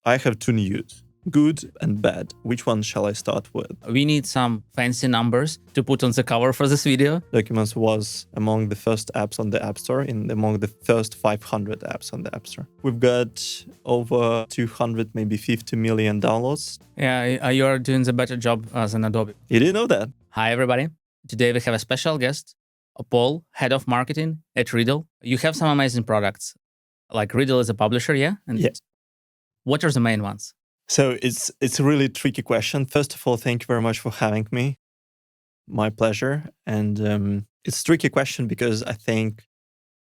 I have two news, good and bad. Which one shall I start with? We need some fancy numbers to put on the cover for this video. Documents was among the first apps on the App Store, among the first 500 apps on the App Store. We've got over 200, maybe $50 million. Yeah, you are doing the better job as an Adobe. You didn't know that? Hi, everybody. Today we have a special guest, Paul, head of marketing at Readdle. You have some amazing products. Like Readdle is a publisher, yeah? And yes. What are the main ones? So it's a really tricky question. First of all, thank you very much for having me. My pleasure. And it's a tricky question because I think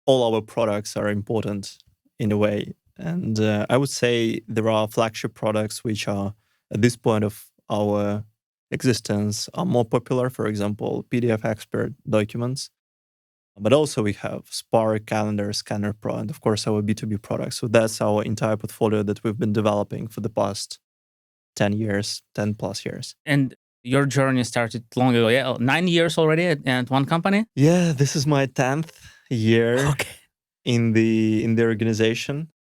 all our products are important in a way. And I would say there are flagship products which are, at this point of our existence, are more popular. For example, PDF Expert documents. But also we have Spark, Calendar, Scanner Pro, and of course our B2B products. So that's our entire portfolio that we've been developing for the past 10 plus years. And your journey started long ago, yeah? 9 years already at one company? Yeah, this is my 10th year in the organization.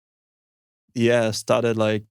Yeah, started like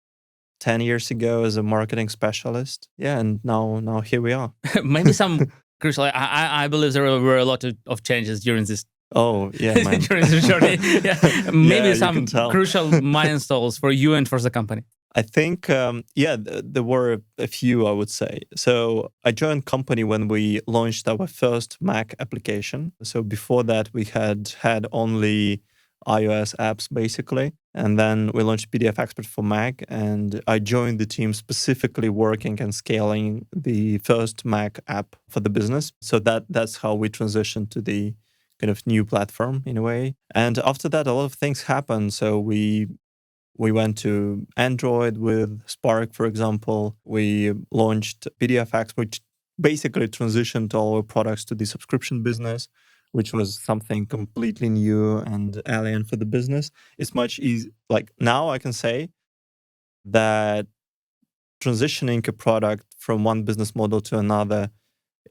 10 years ago as a marketing specialist. Yeah, and now here we are. Maybe some crucial. I believe there were a lot of changes during this. Oh yeah, man. during this journey. Yeah. Maybe some crucial milestones for you and for the company. I think there were a few, I would say. So I joined company when we launched our first Mac application. So before that, we had only iOS apps basically. And then we launched PDF Expert for Mac, and I joined the team specifically working and scaling the first Mac app for the business. So that's how we transitioned to the kind of new platform in a way. And after that, a lot of things happened. So we went to Android with Spark, for example. We launched PDF Expert, which basically transitioned all our products to the subscription business, which was something completely new and alien for the business. It's much easier. Like now I can say that transitioning a product from one business model to another,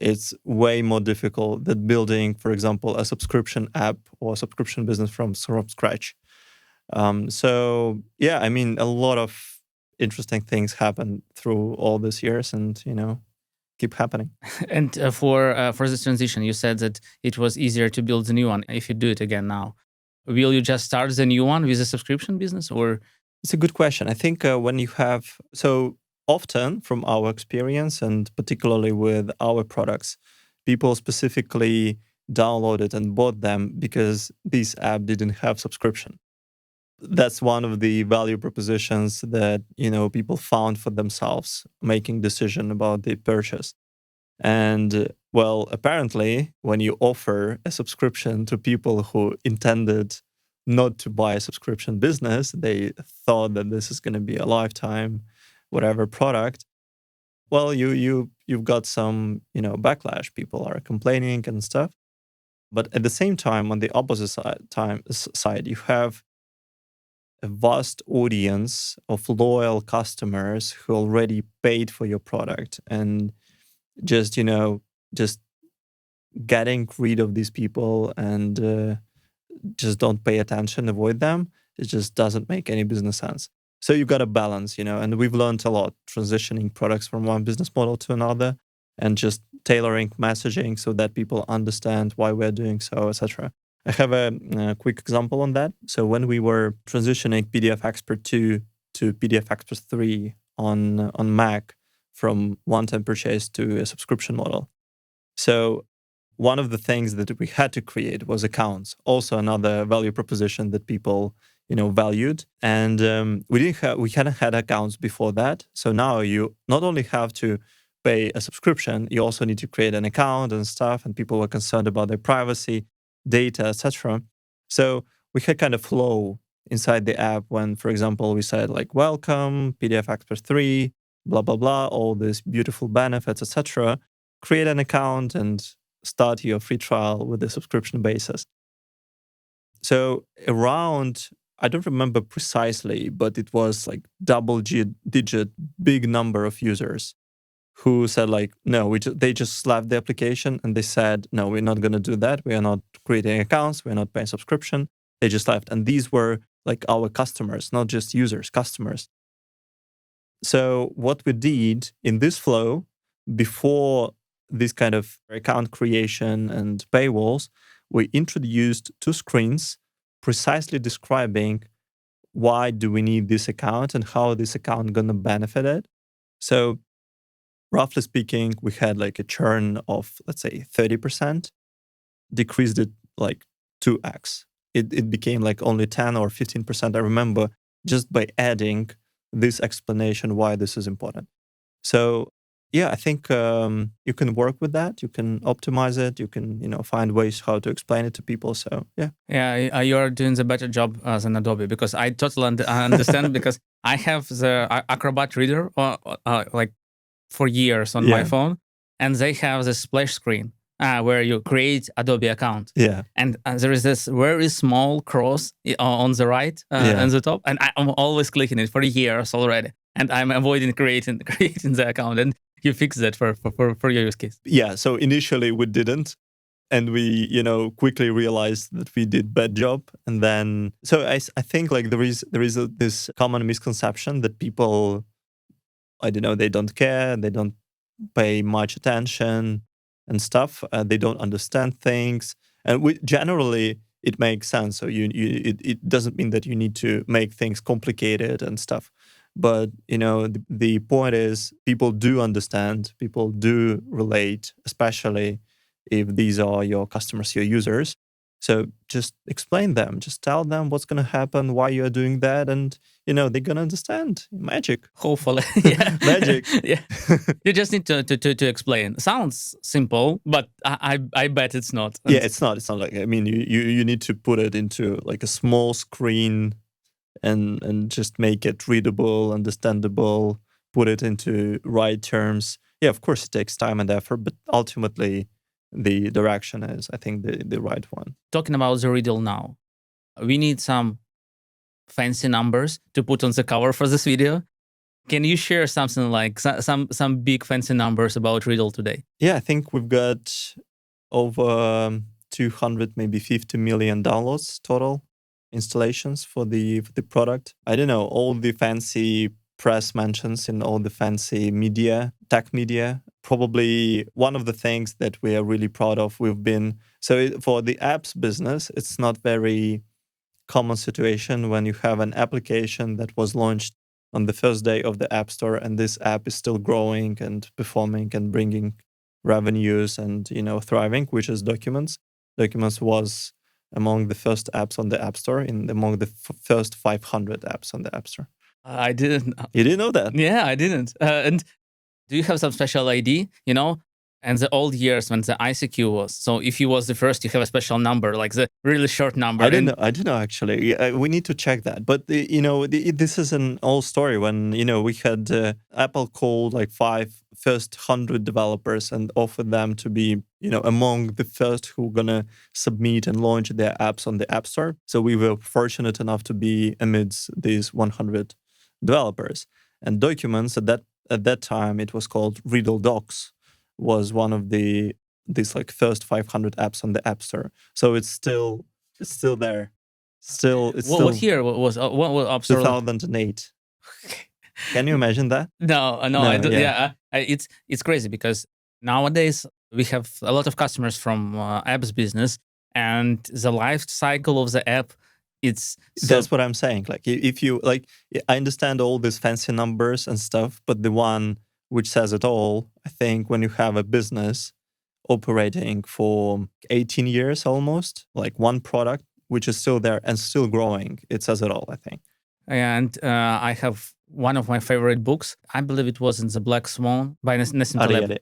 it's way more difficult than building, for example, a subscription app or a subscription business from scratch. So yeah, I mean, a lot of interesting things happened through all these years, and keep happening. And for this transition, you said that it was easier to build the new one if you do it again now. Will you just start the new one with a subscription business, or? It's a good question. I think when you have, so often from our experience, and particularly with our products, people specifically downloaded and bought them because this app didn't have subscription. That's one of the value propositions that people found for themselves making decision about the purchase. And well, apparently when you offer a subscription to people who intended not to buy a subscription business, they thought that this is going to be a lifetime whatever product. Well, you've got some backlash. People are complaining and stuff. But at the same time, on the opposite side, you have a vast audience of loyal customers who already paid for your product, and just getting rid of these people and just don't pay attention, avoid them, it just doesn't make any business sense. So you've got a balance, and we've learned a lot transitioning products from one business model to another and just tailoring messaging so that people understand why we're doing so, etc. I have a quick example on that. So when we were transitioning PDF Expert 2 to PDF Expert 3 on Mac from one-time purchase to a subscription model. So one of the things that we had to create was accounts, also another value proposition that people valued. And we hadn't had accounts before that. So now you not only have to pay a subscription, you also need to create an account and stuff, and people were concerned about their privacy, data, etc. So we had kind of flow inside the app when, for example, we said like, welcome, PDF Expert 3, blah, blah, blah, all these beautiful benefits, etc. Create an account and start your free trial with a subscription basis. So around, I don't remember precisely, but it was like double-digit big number of users who said like, no, they just slapped the application and they said, no, we're not going to do that. We are not creating accounts. We're not paying subscription. They just left. And these were like our customers, not just users, customers. So what we did in this flow before this kind of account creation and paywalls, we introduced two screens precisely describing why do we need this account and how this account gonna benefit it. So roughly speaking, we had like a churn of, let's say, 30%, decreased it like 2x. It became like only 10 or 15%. I remember, just by adding this explanation why this is important. So yeah, I think you can work with that. You can optimize it. You can find ways how to explain it to people. So yeah. Yeah, you're doing the better job than Adobe, because I totally understand because I have the Acrobat reader like for years on my Yeah. phone, and they have the splash screen where you create Adobe account. Yeah. And there is this very small cross on the right and the top, and I'm always clicking it for years already, and I'm avoiding creating the account. And you fix that for your use case. Yeah. So initially we didn't, and we quickly realized that we did bad job. And then so I think like there is this common misconception that people, I don't know, they don't care, they don't pay much attention and stuff. They don't understand things, and generally it makes sense. So it doesn't mean that you need to make things complicated and stuff. But the point is, people do understand, people do relate, especially if these are your customers, your users. So just explain them, just tell them what's going to happen, why you're doing that, and they're going to understand. Magic. Hopefully. Yeah. Magic. Yeah. You just need to explain. Sounds simple, but I bet it's not. Yeah, it's not. It's not like, I mean, you need to put it into like a small screen and just make it readable, understandable, put it into right terms. Yeah, of course it takes time and effort, but ultimately the direction is, I think, the right one. Talking about the Readdle now, we need some fancy numbers to put on the cover for this video. Can you share something like some big fancy numbers about Readdle today? Yeah, I think we've got over 200, maybe $50 million total installations for the product. I don't know, all the fancy press mentions in all the fancy media, tech media. Probably one of the things that we are really proud of, for the apps business, it's not very common situation when you have an application that was launched on the first day of the App Store, and this app is still growing and performing and bringing revenues and thriving, which is Documents. Documents was among the first apps on the App Store, among the first 500 apps on the App Store. I didn't. You didn't know that? Yeah, I didn't. And do you have some special ID? And the old years when the ICQ was. So if you was the first, you have a special number, like the really short number. I didn't know actually. We need to check that. But this is an old story when we had Apple called like first 100 developers and offered them to be among the first who gonna submit and launch their apps on the App Store. So we were fortunate enough to be amidst these 100 developers. And Documents at that time, it was called Readdle Docs, was one of these like first 500 apps on the App Store. So it's still there. What year was App Store? 2008. Can you imagine that? No, I don't. Yeah, it's crazy because nowadays we have a lot of customers from apps business, and the life cycle of the app. That's what I'm saying. Like if you like, I understand all these fancy numbers and stuff, but the one which says it all, I think, when you have a business operating for 18 years almost, like one product which is still there and still growing, it says it all, I think. And I have one of my favorite books. I believe it was in The Black Swan by Nassim Taleb.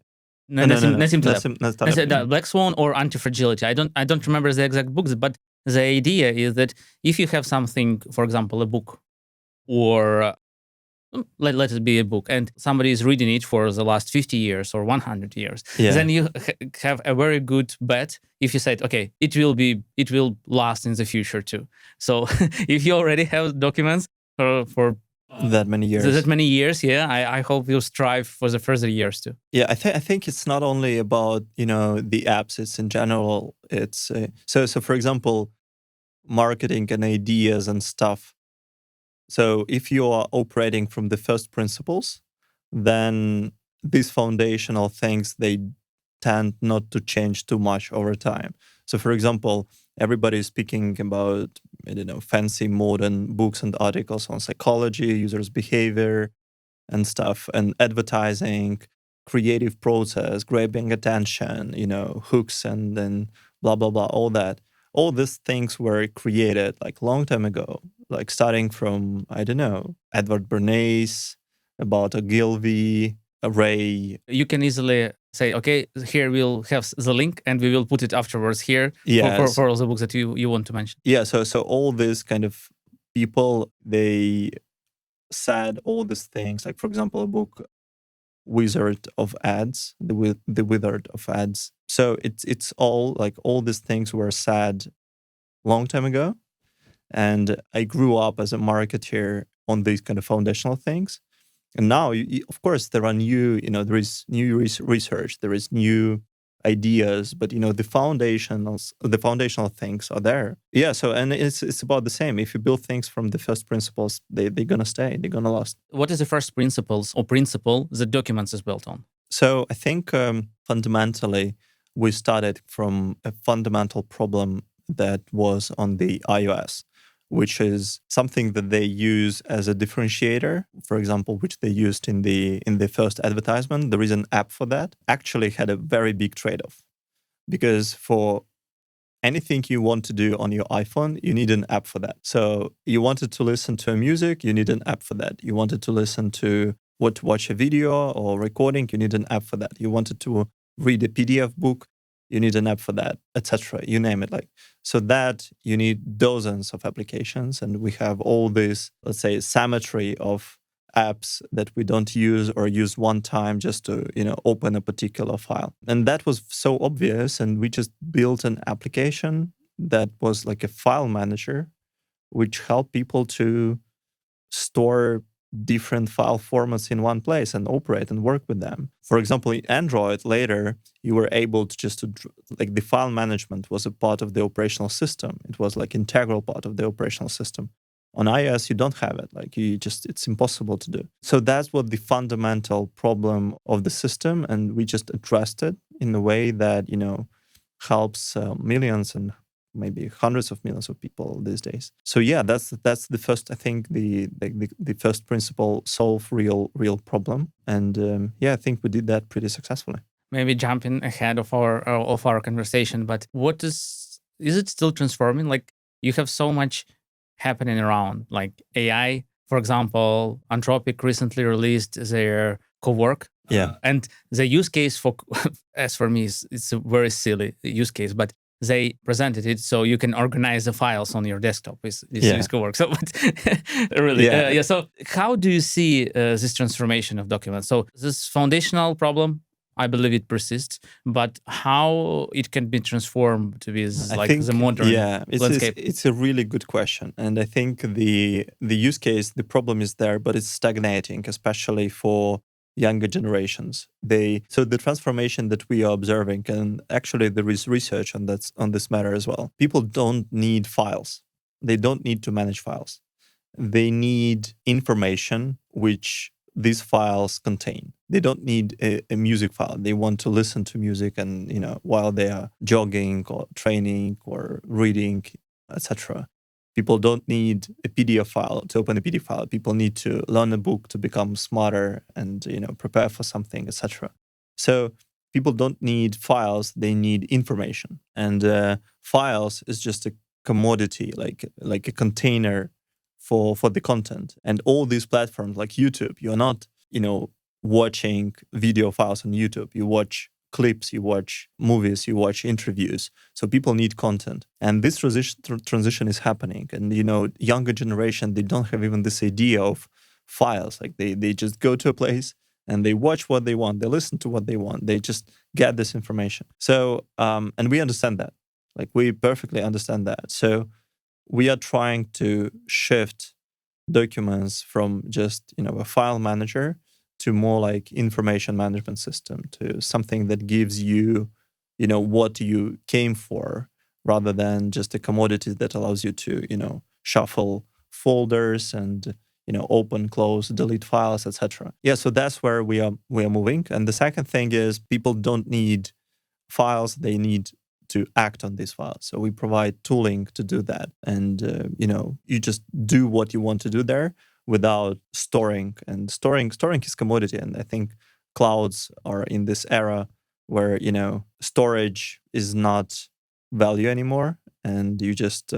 Nassim Taleb. Black Swan or Anti-Fragility. I don't remember the exact books, but the idea is that if you have something, for example, a book, or let it be a book, and somebody is reading it for the last 50 years or 100 years, then you have a very good bet if you said, okay, it will last in the future too. So if you already have Documents for that many years, yeah, I hope you'll strive for the further years too. Yeah, I think it's not only about the apps; it's in general. It's so for example, marketing and ideas and stuff. So if you are operating from the first principles, then these foundational things, they tend not to change too much over time. So for example, everybody is speaking about, I don't know, fancy modern books and articles on psychology, users' behavior and stuff, and advertising, creative process, grabbing attention, hooks, and then blah, blah, blah, all that. All these things were created like long time ago, like starting from, I don't know, Edward Bernays, about Ogilvy, Ray. You can easily say, okay, here we'll have the link and we will put it afterwards here Yes. for all the books that you want to mention. Yeah, so all these kind of people, they said all these things. Like, for example, a book, Wizard of Ads, the Wizard of Ads. So it's all like all these things were said long time ago. And I grew up as a marketer on these kind of foundational things. And now, of course, there are new, there is new research, there is new ideas, but the foundational things are there. Yeah. So, and it's about the same. If you build things from the first principles, they're gonna stay, they're gonna last. What is the first principle the documents is built on? So I think fundamentally, we started from a fundamental problem that was on the iOS, which is something that they use as a differentiator, for example, which they used in the first advertisement. There is an app for that. Actually had a very big trade-off, because for anything you want to do on your iPhone, you need an app for that. So you wanted to listen to music, you need an app for that. You wanted to listen to watch a video or recording, you need an app for that. You wanted to read a PDF book, you need an app for that, etc. You name it. Like, so that you need dozens of applications, and we have all this, let's say, symmetry of apps that we don't use or use one time just to open a particular file. And that was so obvious, and we just built an application that was like a file manager, which helped people to store different file formats in one place and operate and work with them. For example, in Android, later, you were able to like the file management was a part of the operational system. It was like integral part of the operational system. On iOS, you don't have it. Like it's impossible to do. So that's what the fundamental problem of the system. And we just addressed it in a way that, helps millions and maybe hundreds of millions of people these days. So yeah, that's the first, I think, the first principle, solve real problem. And I think we did that pretty successfully. Maybe jumping ahead of our conversation, but what is it still transforming? Like, you have so much happening around, like AI, for example. Anthropic recently released their co-work. Yeah. And the use case for, as for me, it's a very silly use case, but they presented it so you can organize the files on your desktop with co-work. So really, so how do you see this transformation of documents? So this foundational problem, I believe it persists, but how it can be transformed to be the modern landscape? It's a really good question. And I think the use case, the problem is there, but it's stagnating, especially for younger generations. So the transformation that we are observing, and actually there is research on this matter as well. People don't need files. They don't need to manage files. They need information which these files contain. They don't need a music file. They want to listen to music and while they are jogging or training or reading, etc. People don't need a PDF file to open a PDF file. People need to learn a book to become smarter and prepare for something, etc. So people don't need files; they need information. And files is just a commodity, like a container for the content. And all these platforms, like YouTube, you're not watching video files on YouTube. You watch clips, you watch movies, you watch interviews. So people need content. And this transition is happening. And, younger generation, they don't have even this idea of files. Like they just go to a place and they watch what they want. They listen to what they want. They just get this information. So, and we understand that. Like, we perfectly understand that. So we are trying to shift documents from just, a file manager to more like information management system, to something that gives you, what you came for, rather than just a commodity that allows you to, shuffle folders and open, close, delete files, etc. Yeah, so that's where we are moving. And the second thing is people don't need files, they need to act on these files. So we provide tooling to do that. And, you just do what you want to do there without storing. And storing is commodity. And I think clouds are in this era where, storage is not value anymore. And you just,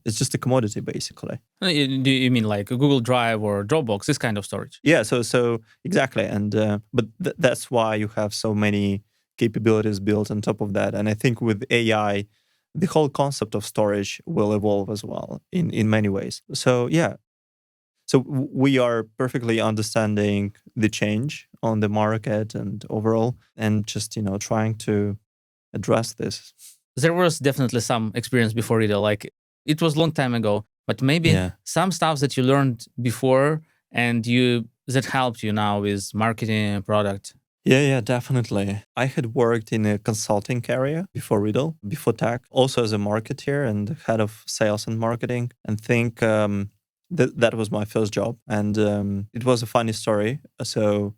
it's just a commodity, basically. Do you mean like a Google Drive or Dropbox, this kind of storage? Yeah, so exactly. And, but that's why you have so many capabilities built on top of that. And I think with AI, the whole concept of storage will evolve as well in many ways. So yeah, so we are perfectly understanding the change on the market and overall, and just trying to address this. There was definitely some experience before Readdle, like it was a long time ago, but maybe some stuff that you learned before and that helped you now with marketing and product. Yeah, definitely. I had worked in a consulting area before Readdle, before tech, also as a marketer and head of sales and marketing. And think that was my first job. And it was a funny story. So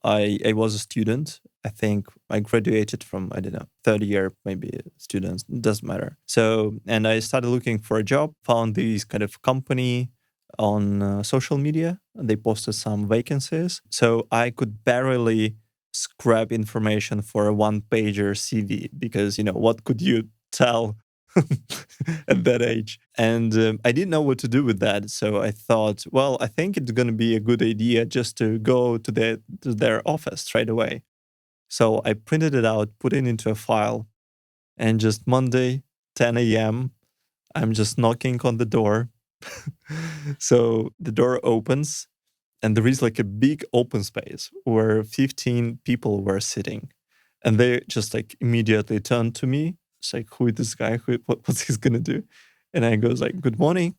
I was a student. I think I graduated from, I don't know, third year, maybe students, doesn't matter. So, and I started looking for a job, found this kind of company on social media. They posted some vacancies. So I could barely scrap information for a one-pager CV because, what could you tell at that age? And I didn't know what to do with that. So I thought, well, I think it's going to be a good idea just to go to their office straight away. So I printed it out, put it into a file, and just Monday, 10 a.m., I'm just knocking on the door. So the door opens, and there is like a big open space where 15 people were sitting. And they just like immediately turned to me. It's like, who is this guy? What's he going to do? And I goes like, good morning.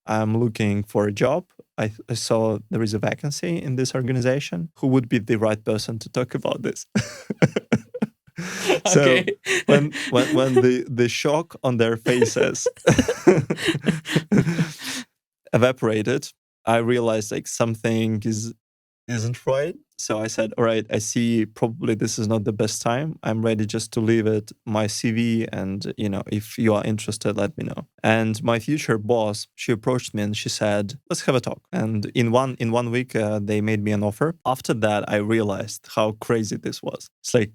I'm looking for a job. I saw there is a vacancy in this organization. Who would be the right person to talk about this? So Okay. when the shock on their faces evaporated, I realized like something isn't right. So I said, all right, I see probably this is not the best time. I'm ready just to leave it, my CV, and if you are interested, let me know. And my future boss, she approached me and she said, let's have a talk. And in one week, they made me an offer. After that, I realized how crazy this was. It's like,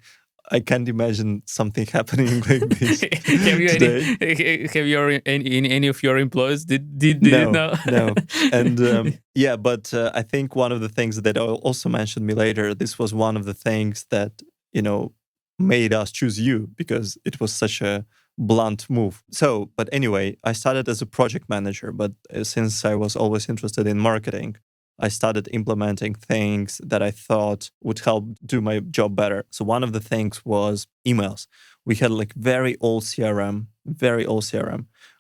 I can't imagine something happening like this today. Have you any of your employees did no, it know? No. And yeah, but I think one of the things that also mentioned me later, this was one of the things that, made us choose you because it was such a blunt move. So, but anyway, I started as a project manager, but since I was always interested in marketing, I started implementing things that I thought would help do my job better. So one of the things was emails. We had like very old CRM,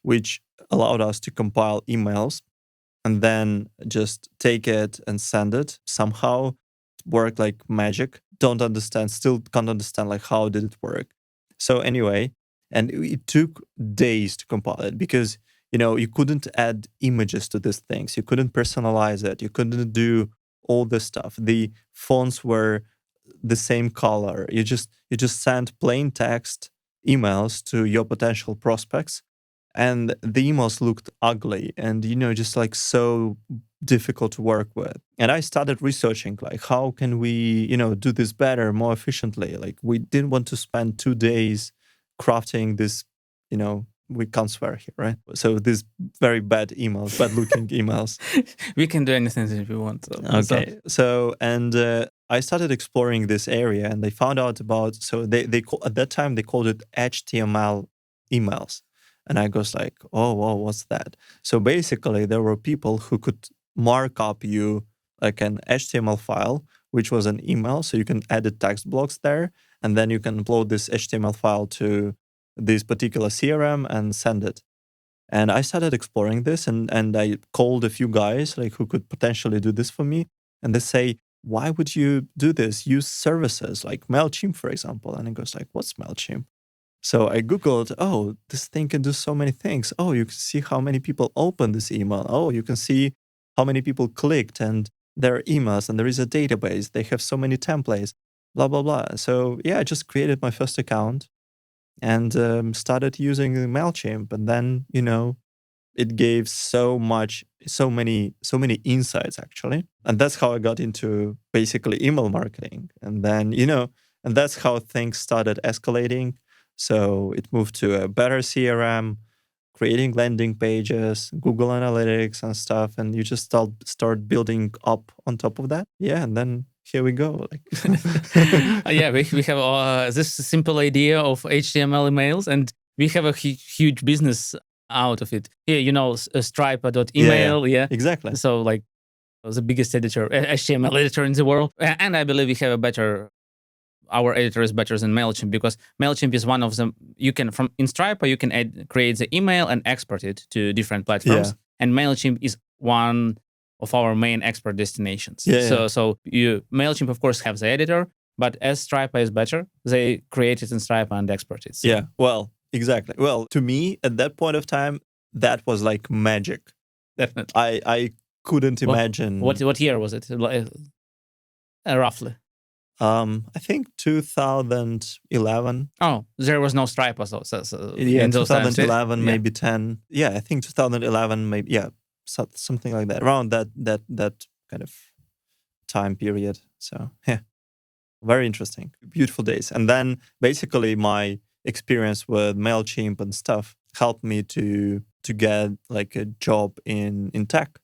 which allowed us to compile emails and then just take it and send it. Somehow work like magic. Still can't understand like how did it work. So anyway, and it took days to compile it because you couldn't add images to these things. You couldn't personalize it. You couldn't do all this stuff. The fonts were the same color. You just sent plain text emails to your potential prospects, and the emails looked ugly and just like so difficult to work with. And I started researching like how can we do this better, more efficiently. Like we didn't want to spend 2 days crafting this, we can't swear here, right? So these very bad emails, bad looking emails. We can do anything if we want. Okay. So, and I started exploring this area and they found out about, so they at that time they called it HTML emails. And I was like, oh, wow, what's that? So basically there were people who could mark up you like an HTML file, which was an email. So you can edit text blocks there. And then you can upload this HTML file to this particular CRM and send it. And I started exploring this and I called a few guys like who could potentially do this for me. And they say, why would you do this? Use services like MailChimp, for example. And I goes like, what's MailChimp? So I Googled, oh, this thing can do so many things. Oh, you can see how many people open this email. Oh, you can see how many people clicked and their emails, and there is a database. They have so many templates, blah, blah, blah. So yeah, I just created my first account and started using MailChimp. And then, it gave so many insights actually. And that's how I got into basically email marketing. And then, and that's how things started escalating. So it moved to a better CRM, creating landing pages, Google Analytics and stuff. And you just start building up on top of that. Yeah. And then here we go. Yeah, we have this simple idea of HTML emails, and we have a huge business out of it. Yeah, Stripe.email. Yeah, exactly. So the biggest editor, HTML editor in the world. And I believe we have our editor is better than MailChimp, because MailChimp is one of them. You can, in Stripe, you can create the email and export it to different platforms. Yeah. And MailChimp is one of our main export destinations. Yeah. So MailChimp, of course, have the editor, but as Stripe is better, they create it in Stripe and export it. So. Yeah, well, exactly. Well, to me, at that point of time, that was like magic. Definitely. I couldn't imagine. What year was it? Roughly. I think 2011. Oh, there was no Stripe or so. Yeah, in those 2011, times. maybe 10. Yeah, I think 2011, maybe, yeah, something like that, around that kind of time period. So, yeah, very interesting, beautiful days. And then basically my experience with MailChimp and stuff helped me to get like a job in tech.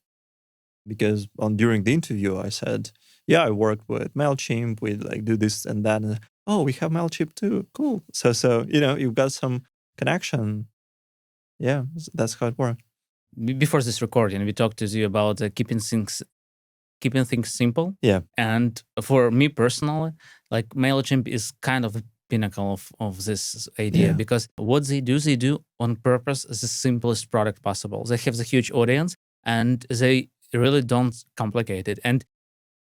Because during the interview, I said, yeah, I work with MailChimp. We do this and that. And, oh, we have MailChimp too. Cool. So you've got some connection. Yeah, that's how it worked. Before this recording, we talked to you about keeping things simple. Yeah. And for me personally, MailChimp is kind of a pinnacle of this idea, because what they do on purpose is the simplest product possible. They have the huge audience and they really don't complicate it. And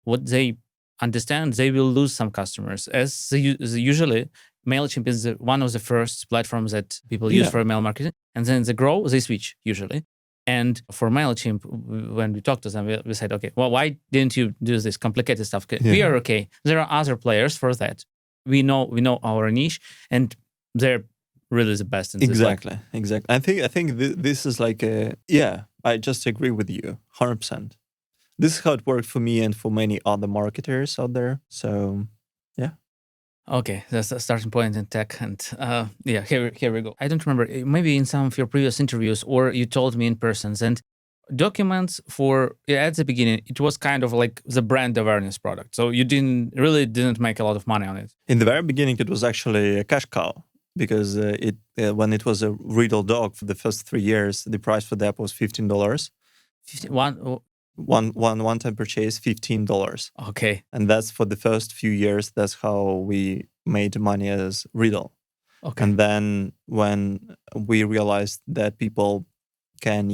what they understand, they will lose some customers. As usually, MailChimp is one of the first platforms that people use for email marketing. And then they grow, they switch usually. And for MailChimp, when we talked to them, we said, okay, well, why didn't you do this complicated stuff? We are okay. There are other players for that. We know our niche, and they're really the best in this. Exactly. I think this is I just agree with you 100%. This is how it worked for me and for many other marketers out there. So, yeah. Okay, that's a starting point in tech. And here we go. I don't remember, maybe in some of your previous interviews, or you told me in person, and documents at the beginning, it was kind of like the brand awareness product. So you didn't make a lot of money on it. In the very beginning, it was actually a cash cow, because when it was a Readdle doc for the first 3 years, the price for that was $15. One time purchase, $15. Okay. And that's for the first few years. That's how we made money as Readdle. Okay. And then when we realized that people can,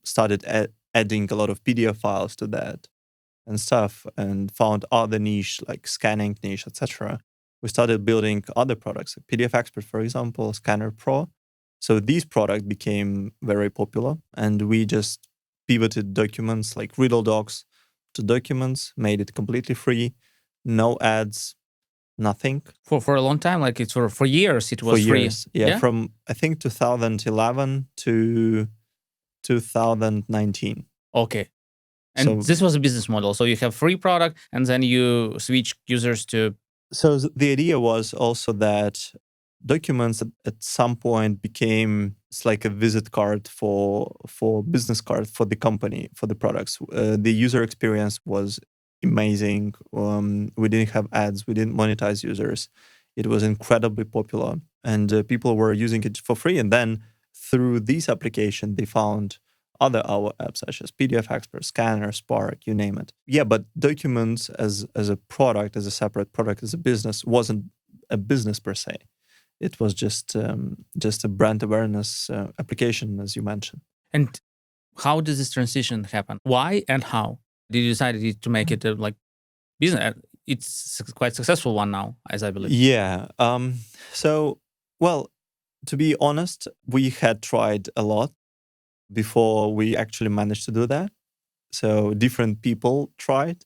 started adding a lot of PDF files to that and stuff, and found other niche like scanning niche, etc. We started building other products, like PDF Expert, for example, Scanner Pro. So these products became very popular, and we just pivoted documents like Readdle docs to documents, made it completely free, no ads, nothing. For a long time, like it's for years, it was free. Yeah, from I think 2011 to 2019. Okay. And this was a business model. So you have free product, and then you switch users to. So the idea was also that documents at some point became like a visit card for business card for the company, for the products. The user experience was amazing. We didn't have ads. We didn't monetize users. It was incredibly popular, and people were using it for free. And then through this application, they found other our apps such as PDF Expert, Scanner, Spark, you name it. Yeah, but documents as a product, as a separate product, as a business, wasn't a business per se. It was just a brand awareness application, as you mentioned. And how did this transition happen? Why and how did you decide to make it like business? It's quite a successful one now, as I believe. Yeah. So, well, to be honest, we had tried a lot before we actually managed to do that. So different people tried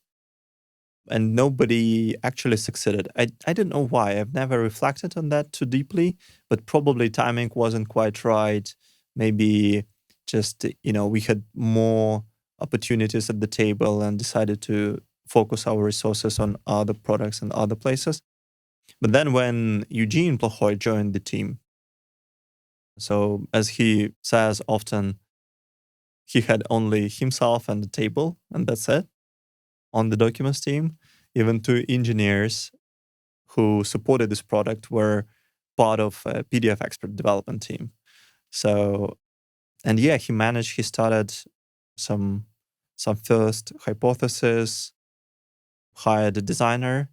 and nobody actually succeeded. I don't know why. I've never reflected on that too deeply, but probably timing wasn't quite right. Maybe just, we had more opportunities at the table and decided to focus our resources on other products and other places. But then when Eugene Plahoy joined the team, so as he says often, he had only himself and the table, and that's it. On the documents team, even two engineers who supported this product were part of a PDF expert development team. So, and yeah, he started some first hypothesis, hired a designer.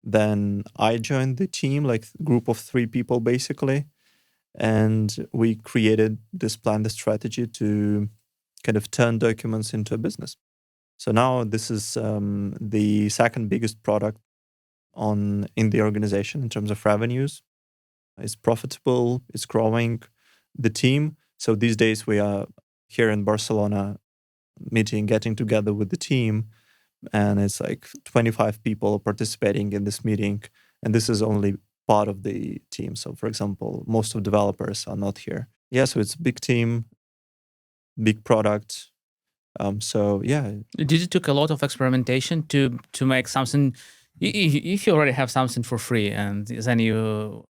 Then I joined the team, like a group of 3 people basically. And we created this plan, the strategy to kind of turn documents into a business. So now this is the second biggest product in the organization in terms of revenues. It's profitable, it's growing. The team, so these days we are here in Barcelona getting together with the team, and it's like 25 people participating in this meeting, and this is only part of the team. So for example, most of developers are not here. Yeah, so it's a big team, big product. So yeah. Did it took a lot of experimentation to make something? If you already have something for free and then you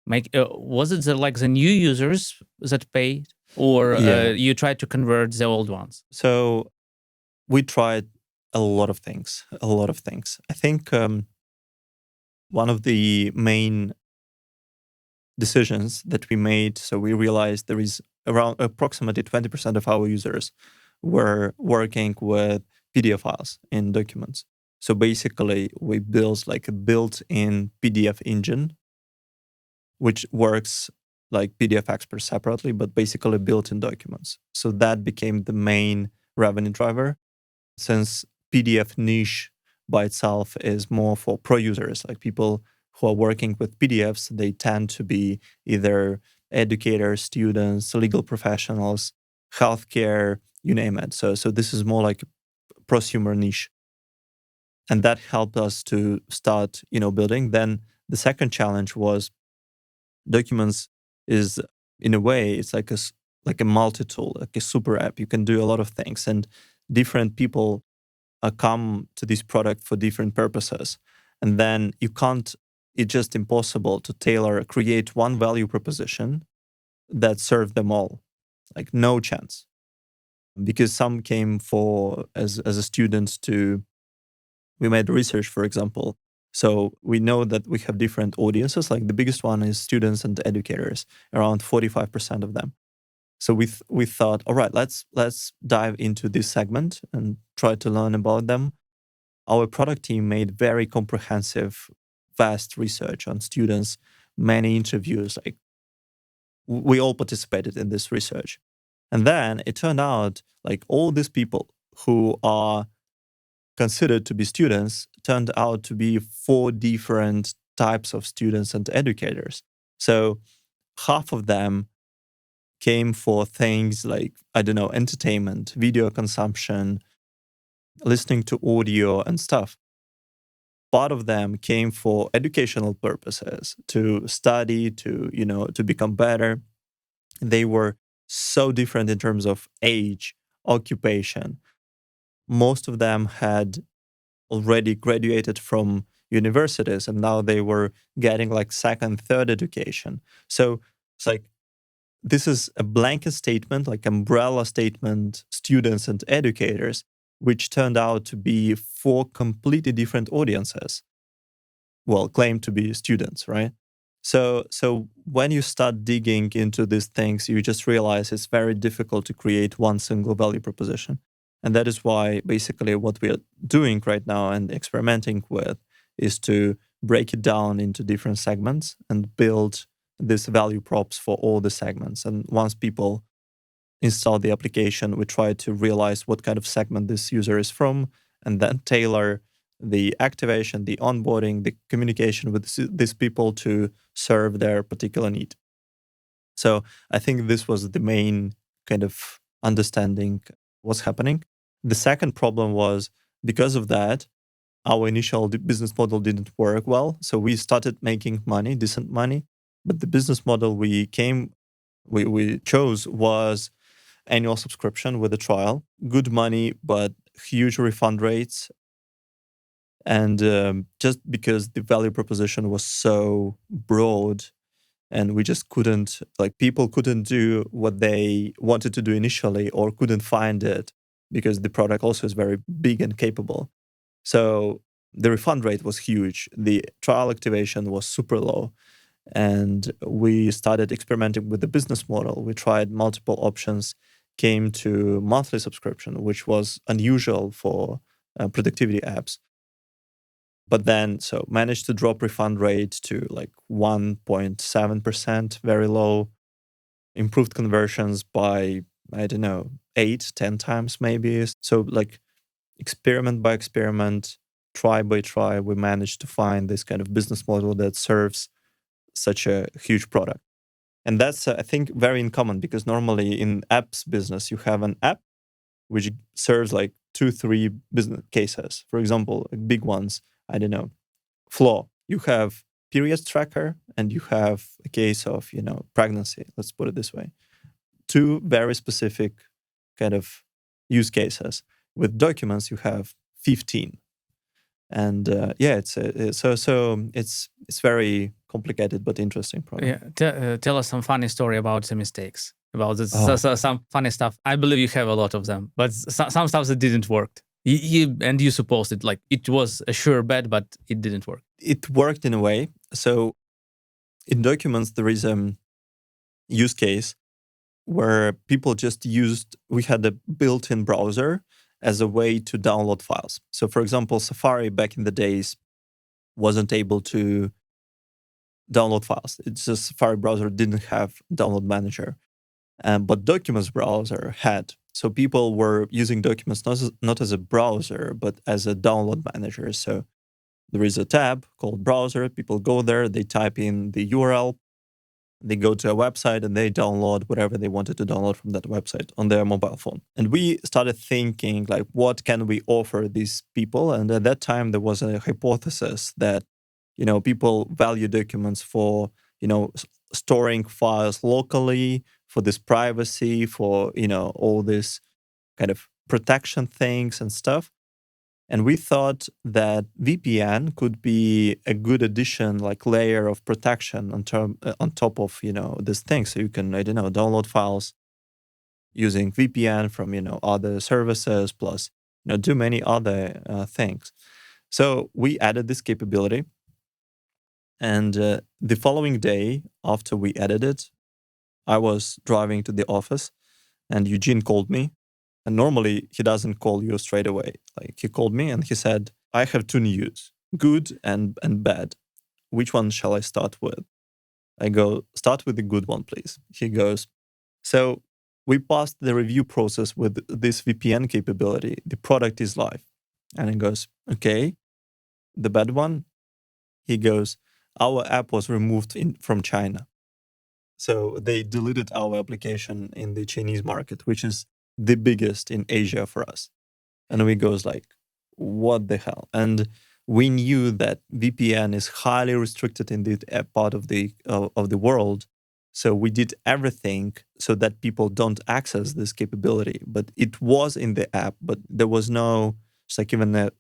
make, was it the new users that pay, or you tried to convert the old ones? So we tried a lot of things. I think one of the main decisions that we made, so we realized there is around approximately 20% of our users were working with PDF files in documents. So basically, we built like a built-in PDF engine, which works like PDF Expert separately, but basically built in documents. So that became the main revenue driver. Since PDF niche by itself is more for pro users, like people who are working with PDFs, they tend to be either educators, students, legal professionals, healthcare, you name it. So this is more like a prosumer niche. And that helped us to start, building. Then the second challenge was documents is, in a way, it's like a multi-tool, like a super app. You can do a lot of things, and different people come to this product for different purposes. And then it's just impossible to create one value proposition that serves them all. Like no chance. Because some came as a student we made research, for example. So we know that we have different audiences. Like the biggest one is students and educators, around 45% of them. So we thought, all right, let's dive into this segment and try to learn about them. Our product team made very comprehensive, vast research on students, many interviews. Like we all participated in this research. And then it turned out like all these people who are considered to be students turned out to be 4 different types of students and educators. So half of them came for things like, I don't know, entertainment, video consumption, listening to audio and stuff. Part of them came for educational purposes, to study, to become better. They were so different in terms of age, occupation. Most of them had already graduated from universities and now they were getting like second, third education. So it's like, this is a blanket statement, like umbrella statement, students and educators, which turned out to be 4 completely different audiences. Well, claimed to be students, right? So when you start digging into these things, you just realize it's very difficult to create one single value proposition. And that is why basically what we are doing right now and experimenting with is to break it down into different segments and build these value props for all the segments. And once people install the application, we try to realize what kind of segment this user is from, and then tailor the activation, the onboarding, the communication with these people to serve their particular need. So I think this was the main kind of understanding what's happening. The second problem was, because of that, our initial business model didn't work well. So we started making money, decent money, but the business model we chose was annual subscription with a trial. Good money, but huge refund rates. And just because the value proposition was so broad, and we just couldn't, people couldn't do what they wanted to do initially, or couldn't find it, because the product also is very big and capable. So the refund rate was huge. The trial activation was super low. And we started experimenting with the business model. We tried multiple options, came to monthly subscription, which was unusual for productivity apps. But then, managed to drop refund rate to 1.7%, very low. Improved conversions by, 8, 10 times maybe. So experiment by experiment, try by try, we managed to find this kind of business model that serves such a huge product. And that's, I think, very uncommon, because normally in apps business, you have an app which serves 2-3 business cases. For example, big ones, Flow. You have periods tracker and you have a case of, pregnancy, let's put it this way. 2 very specific kind of use cases. With documents, you have 15. And it's very complicated but interesting product. Yeah, tell us some funny story about the mistakes, about some funny stuff. I believe you have a lot of them, but some stuff that didn't work. You supposed it it was a sure bet, but it didn't work. It worked in a way. So in documents, there is a use case where people just we had a built-in browser as a way to download files. So for example, Safari back in the days wasn't able to download files. It's just Safari browser didn't have download manager. But Documents browser had. So people were using Documents not as a browser, but as a download manager. So there is a tab called Browser. People go there, they type in the URL, they go to a website, and they download whatever they wanted to download from that website on their mobile phone. And we started thinking, what can we offer these people? And at that time, there was a hypothesis that, people value documents for, storing files locally, for this privacy, for, all this kind of protection things and stuff. And we thought that VPN could be a good addition, layer of protection on top of, this thing. So you can, download files using VPN from, other services, plus, do many other things. So we added this capability. And the following day, after we added it, I was driving to the office, and Eugene called me. And normally, he doesn't call you straight away. He called me and he said, I have 2 news, good and bad. Which one shall I start with? I go, start with the good one, please. He goes, so we passed the review process with this VPN capability. The product is live. And he goes, okay. The bad one? He goes, our app was removed from China. So they deleted our application in the Chinese market, which is the biggest in Asia for us. And we goes what the hell? And we knew that VPN is highly restricted in the part of the world. So we did everything so that people don't access this capability. But it was in the app, but there was no even a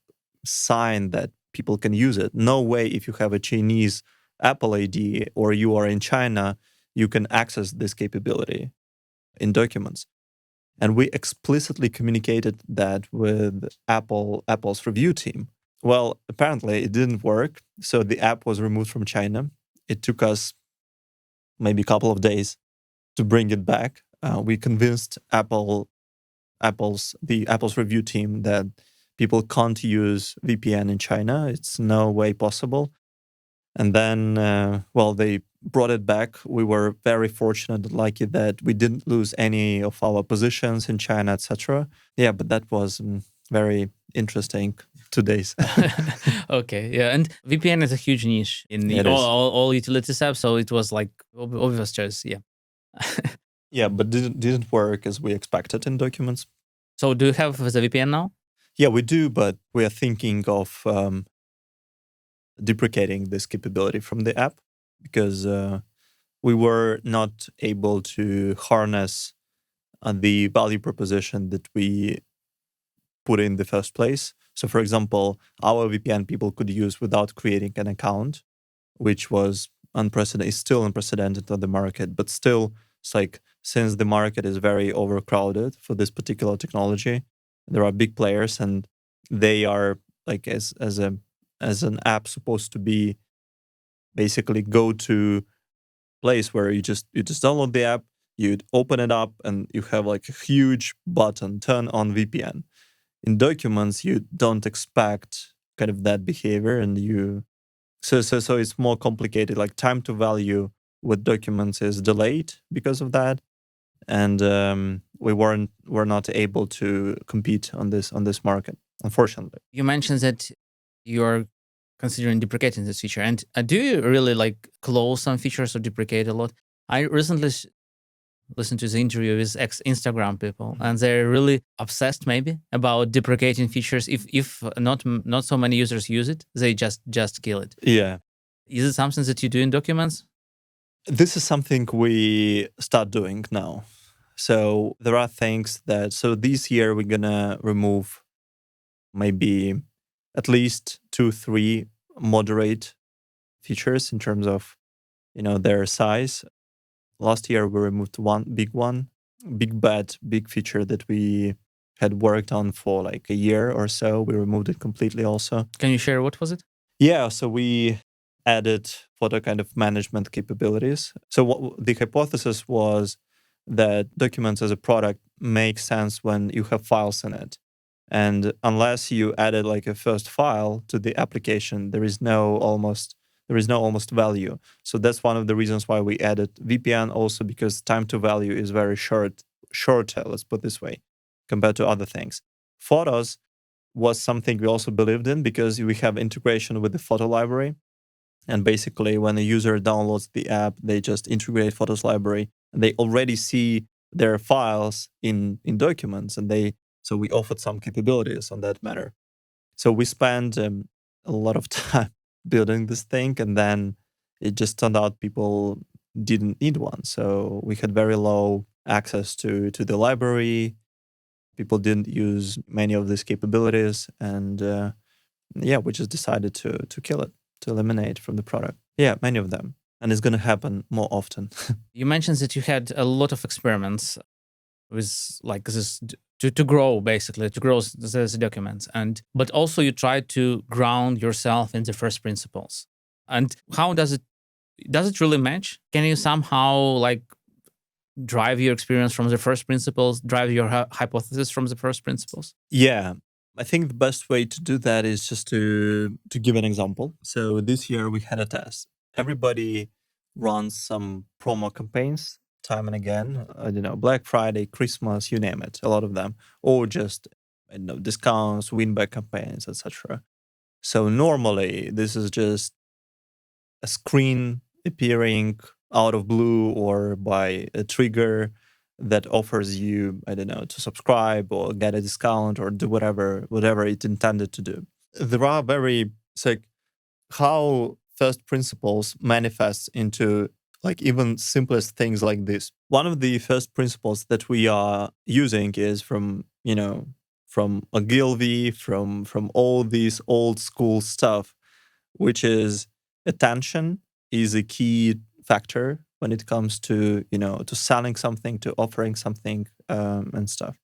sign that people can use it. No way, if you have a Chinese Apple ID or you are in China, you can access this capability in Documents. And we explicitly communicated that with Apple's review team. Well, apparently it didn't work. So the app was removed from China. It took us maybe a couple of days to bring it back. We convinced Apple's review team that people can't use VPN in China. It's no way possible. And then, they brought it back. We were very fortunate and lucky that we didn't lose any of our positions in China, etc. Yeah, but that was very interesting 2 days. Okay, yeah. And VPN is a huge niche in all utilities apps. So it was obvious choice, yeah. Yeah, but didn't work as we expected in Documents. So do you have the VPN now? Yeah, we do, but we are thinking of deprecating this capability from the app because we were not able to harness the value proposition that we put in the first place. So, for example, our VPN people could use without creating an account, which was unprecedented, is still unprecedented on the market. But still, it's like since the market is very overcrowded for this particular technology, there are big players, and they are like as an app supposed to be basically go to place where you just download the app, you'd open it up, and you have like a huge button, turn on VPN. In documents, you don't expect kind of that behavior, and so it's more complicated. Like time to value with documents is delayed because of that, and we're not able to compete on this market, unfortunately. You mentioned that you're considering deprecating this feature, and do you really like close some features or deprecate a lot? I recently listened to the interview with ex-Instagram people, and they're really obsessed maybe about deprecating features. If not so many users use it, they just kill it. Yeah. Is it something that you do in documents? This is something we start doing now. So there are things that, so this year we're gonna remove maybe at least 2-3 moderate features in terms of, their size. Last year we removed one, big feature that we had worked on for like a year or so. We removed it completely also. Can you share what was it? Yeah, so we added photo kind of management capabilities. So what the hypothesis was that documents as a product make sense when you have files in it. And unless you added like a first file to the application, there is no almost value. So that's one of the reasons why we added VPN, also because time to value is very shorter, let's put it this way, compared to other things. Photos was something we also believed in because we have integration with the photo library. And basically, when a user downloads the app, they just integrate Photos library, and they already see their files in documents, and so we offered some capabilities on that matter. So we spent a lot of time building this thing, and then it just turned out people didn't need one. So we had very low access to the library. People didn't use many of these capabilities, and we just decided to kill it, to eliminate from the product. Yeah, many of them. And it's going to happen more often. You mentioned that you had a lot of experiments with like this to grow, basically, to grow these documents. But also you try to ground yourself in the first principles. And how does it really match? Can you somehow like drive your experience from the first principles, drive your hypothesis from the first principles? Yeah. I think the best way to do that is just to give an example. So this year we had a test. Everybody runs some promo campaigns time and again. Black Friday, Christmas, you name it, a lot of them, or just discounts, win-back campaigns, etc. So normally this is just a screen appearing out of blue or by a trigger that offers you, to subscribe or get a discount or do whatever it's intended to do. There are it's like how first principles manifests into like even simplest things like this. One of the first principles that we are using is from Ogilvy, from all these old school stuff, which is attention is a key factor when it comes to to selling something, to offering something, and stuff.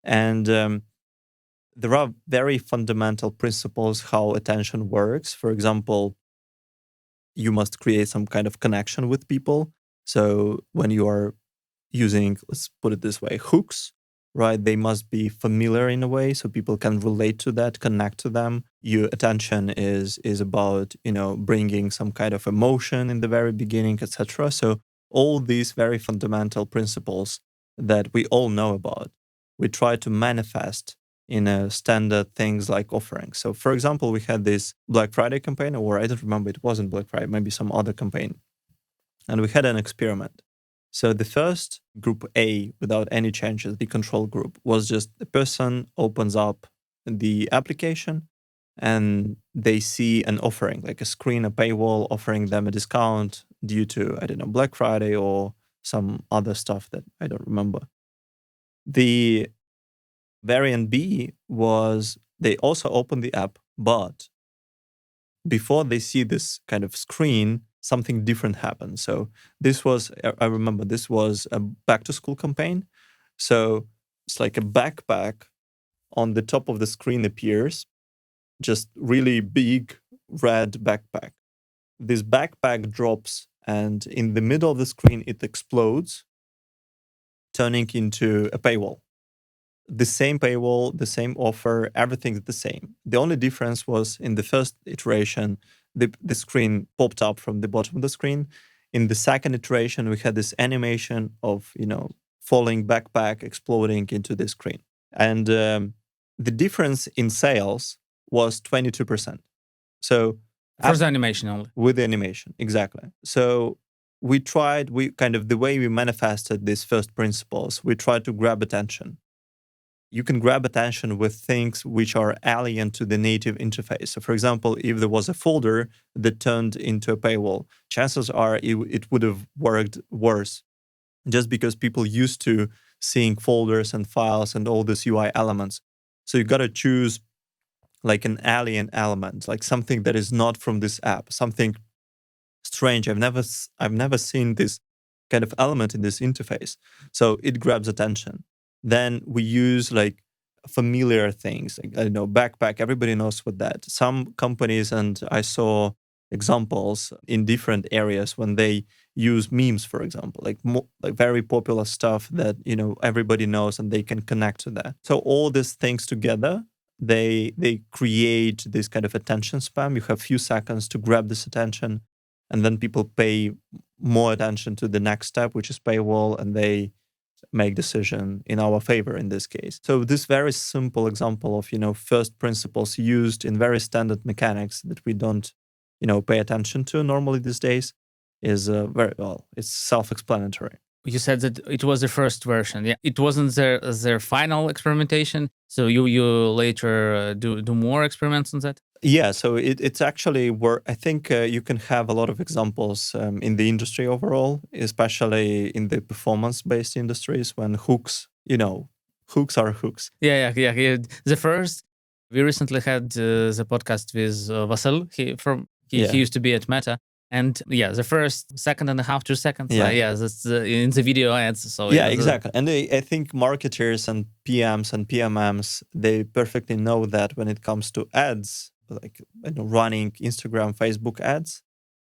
And there are very fundamental principles how attention works. For example, you must create some kind of connection with people. So when you are using, let's put it this way, hooks, right? They must be familiar in a way so people can relate to that, connect to them. Your attention is about, bringing some kind of emotion in the very beginning, etc. So all these very fundamental principles that we all know about, we try to manifest in a standard things like offerings. So for example, we had this Black Friday campaign, or I don't remember, it wasn't Black Friday, maybe some other campaign. And we had an experiment. So the first group A, without any changes, the control group, was just the person opens up the application and they see an offering, like a screen, a paywall offering them a discount due to, I don't know, Black Friday or some other stuff that I don't remember. The variant B was they also open the app, but before they see this kind of screen, something different happened. So this was, I remember this was a back to school campaign. So it's like a backpack on the top of the screen appears, just really big red backpack. This backpack drops and in the middle of the screen, it explodes, turning into a paywall. The same paywall, the same offer, everything's the same. The only difference was in the first iteration, the screen popped up from the bottom of the screen. In the second iteration, we had this animation of, falling backpack exploding into the screen. And the difference in sales was 22%. So for the animation only. With the animation, exactly. So the way we manifested these first principles, we tried to grab attention. You can grab attention with things which are alien to the native interface. So for example, if there was a folder that turned into a paywall, chances are it would have worked worse just because people used to seeing folders and files and all these UI elements. So you got to choose like an alien element, like something that is not from this app, something strange. I've never seen this kind of element in this interface. So it grabs attention. Then we use like familiar things, like, I don't know, backpack. Everybody knows what that. Some companies, and I saw examples in different areas when they use memes, for example, like very popular stuff that everybody knows and they can connect to that. So all these things together, they create this kind of attention spam. You have few seconds to grab this attention, and then people pay more attention to the next step, which is paywall, and they make decision in our favor in this case. So this very simple example of, first principles used in very standard mechanics that we don't, pay attention to normally these days is it's self-explanatory. You said that it was the first version. Yeah, it wasn't their final experimentation. So you later do more experiments on that. Yeah, so it's actually where I think you can have a lot of examples in the industry overall, especially in the performance-based industries when hooks are hooks. Yeah. The first, we recently had the podcast with Vasil. He used to be at Meta. And the first second and a half, 2 seconds. That's in the video ads. So exactly. And I think marketers and PMs and PMMs, they perfectly know that when it comes to ads, like running Instagram, Facebook ads.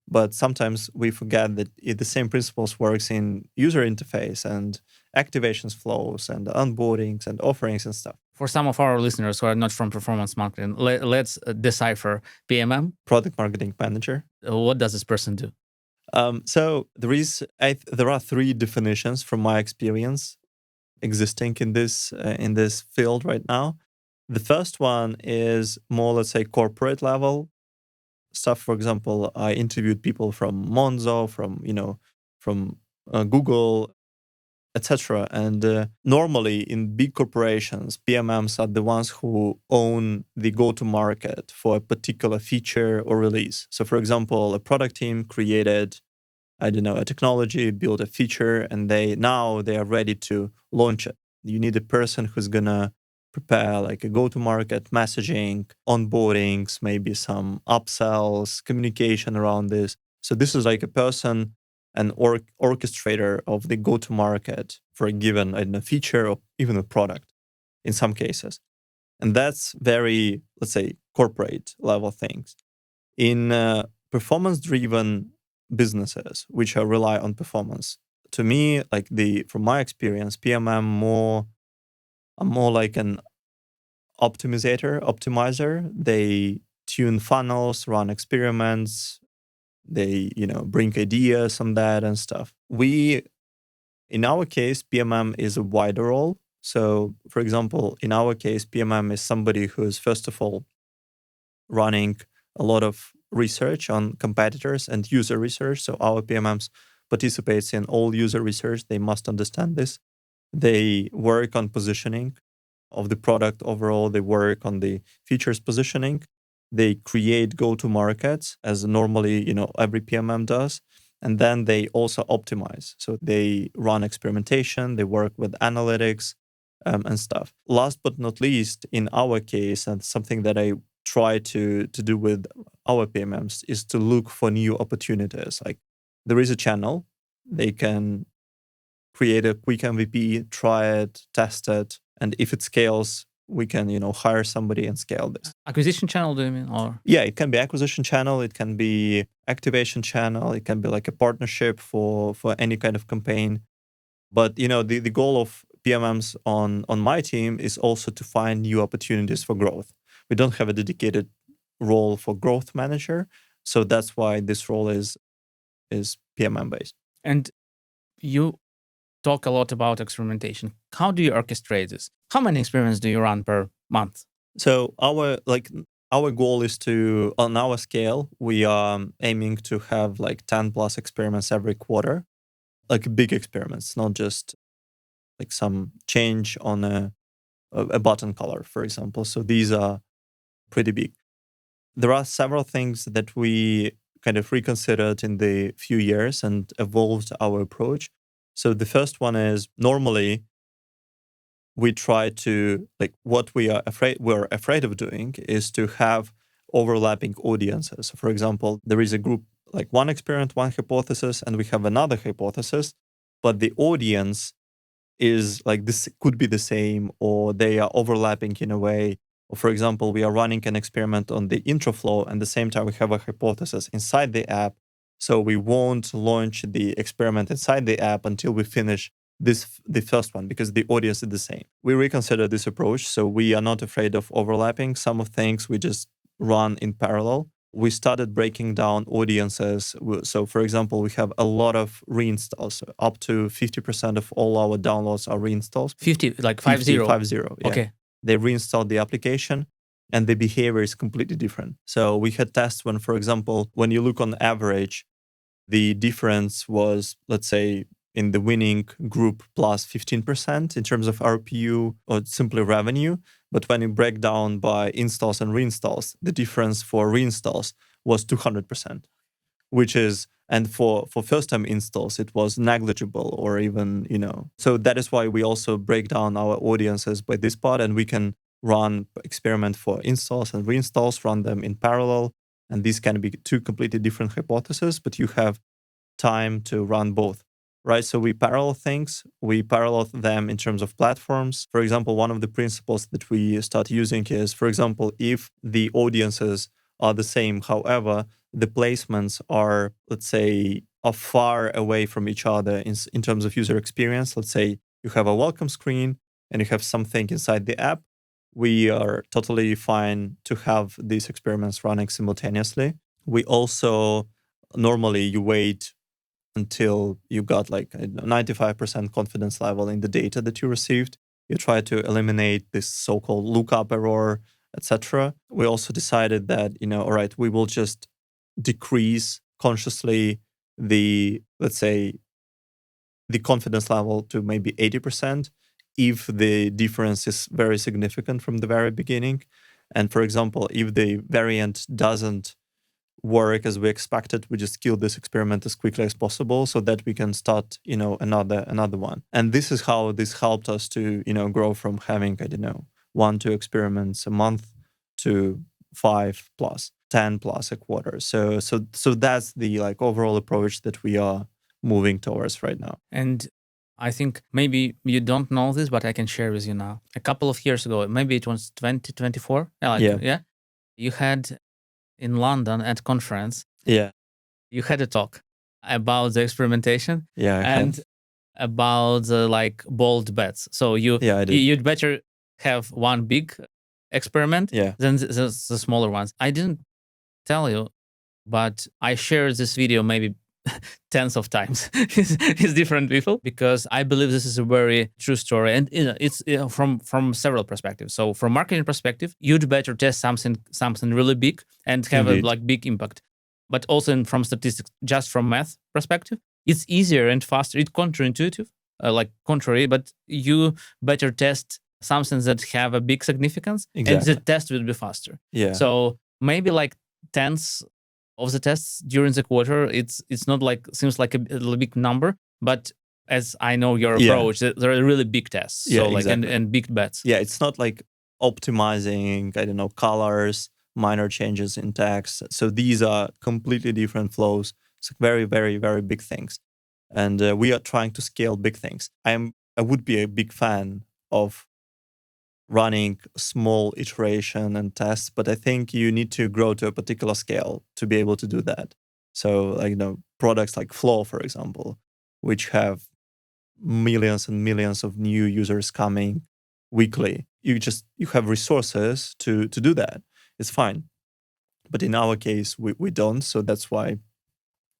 But sometimes we forget that the same principles works in user interface and activations flows and onboardings and offerings and stuff. For some of our listeners who are not from performance marketing, let's decipher PMM. Product Marketing Manager. What does this person do? So there are 3 definitions from my experience existing in this field right now. The first one is more, let's say, corporate level stuff. For example, I interviewed people from Monzo, from Google, etc. And normally in big corporations, PMMs are the ones who own the go-to-market for a particular feature or release. So for example, a product team created, a technology, built a feature, and they are ready to launch it. You need a person who's gonna prepare like a go-to-market messaging, onboardings, maybe some upsells, communication around this. So this is like a person, an orchestrator of the go-to-market for a given feature or even a product in some cases. And that's very, let's say, corporate level things. In performance-driven businesses, which rely on performance, to me, from my experience, PMM are more like an optimizer. They tune funnels, run experiments. They, bring ideas on that and stuff. In our case, PMM is a wider role. So, for example, in our case, PMM is somebody who is, first of all, running a lot of research on competitors and user research. So our PMMs participates in all user research. They must understand this. They work on positioning of the product overall. They work on the features positioning. They create go-to-markets as normally, every PMM does. And then they also optimize. So they run experimentation, they work with analytics and stuff. Last but not least, in our case, and something that I try to do with our PMMs is to look for new opportunities. Like there is a channel, they can create a quick MVP, try it, test it, and if it scales, we can, hire somebody and scale this. Acquisition channel, do you mean? Or yeah, it can be acquisition channel, it can be activation channel, it can be like a partnership for any kind of campaign. But the goal of PMMs on my team is also to find new opportunities for growth. We don't have a dedicated role for growth manager, so that's why this role is PMM based. And you talk a lot about experimentation. How do you orchestrate this? How many experiments do you run per month? So our goal is to, on our scale, we are aiming to have like 10 plus experiments every quarter, like big experiments, not just like some change on a button color, for example. So these are pretty big. There are several things that we kind of reconsidered in the few years and evolved our approach. So the first one is normally we try to, like, what we're afraid of doing is to have overlapping audiences. So for example, there is a group, like one experiment, one hypothesis, and we have another hypothesis, but the audience is like this could be the same, or they are overlapping in a way. Or for example, we are running an experiment on the intro flow, and at the same time we have a hypothesis inside the app. So we won't launch the experiment inside the app until we finish the first one, because the audience is the same. We reconsider this approach, so we are not afraid of overlapping. Some of things we just run in parallel. We started breaking down audiences. So for example, we have a lot of reinstalls. Up to 50% of all our downloads are reinstalls. 50, like 50? 50, yeah. Okay. They reinstalled the application and the behavior is completely different. So we had tests when, for example, when you look on average, the difference was, let's say, in the winning group plus 15% in terms of RPU or simply revenue. But when you break down by installs and reinstalls, the difference for reinstalls was 200%, which is, and for first-time installs, it was negligible or even, So that is why we also break down our audiences by this part, and we can run experiment for installs and reinstalls, run them in parallel. And these can be two completely different hypotheses, but you have time to run both. Right, so we parallel things. We parallel them in terms of platforms. For example, one of the principles that we start using is, for example, if the audiences are the same, however, the placements are, let's say, are far away from each other in terms of user experience. Let's say you have a welcome screen and you have something inside the app. We are totally fine to have these experiments running simultaneously. We also, normally you wait until you got like a 95% confidence level in the data that you received. You try to eliminate this so-called lookup error, etc. We also decided that, all right, we will just decrease consciously the, let's say, the confidence level to maybe 80% if the difference is very significant from the very beginning. And for example, if the variant doesn't work as we expected, we just kill this experiment as quickly as possible so that we can start, another one. And this is how this helped us to, grow from having, 1-2 experiments a month to 5 plus, 10 plus a quarter. So that's the like overall approach that we are moving towards right now. And I think maybe you don't know this, but I can share with you now. A couple of years ago, maybe it was 2024. Yeah. You had in London at conference, you had a talk about the experimentation and about like bold bets. So you'd better have one big experiment than the smaller ones. I didn't tell you, but I shared this video maybe tens of times with different people, because I believe this is a very true story, and it's from several perspectives. So from marketing perspective, you'd better test something really big and have a like big impact. But also from statistics, just from math perspective, it's easier and faster. It's counterintuitive, contrary, but you better test something that have a big significance, and the test will be faster. Yeah. So maybe like tenths of the tests during the quarter, it's not like seems like a little big number, but as I know your approach, there are really big tests. Yeah, so like and big bets. Yeah, it's not like optimizing, I don't know, colors, minor changes in text. So these are completely different flows. It's very, very, very big things. And we are trying to scale big things. I would be a big fan of running small iteration and tests, but I think you need to grow to a particular scale to be able to do that. So, like, products like Flow, for example, which have millions and millions of new users coming weekly. You have resources to do that. It's fine. But in our case, we don't. So that's why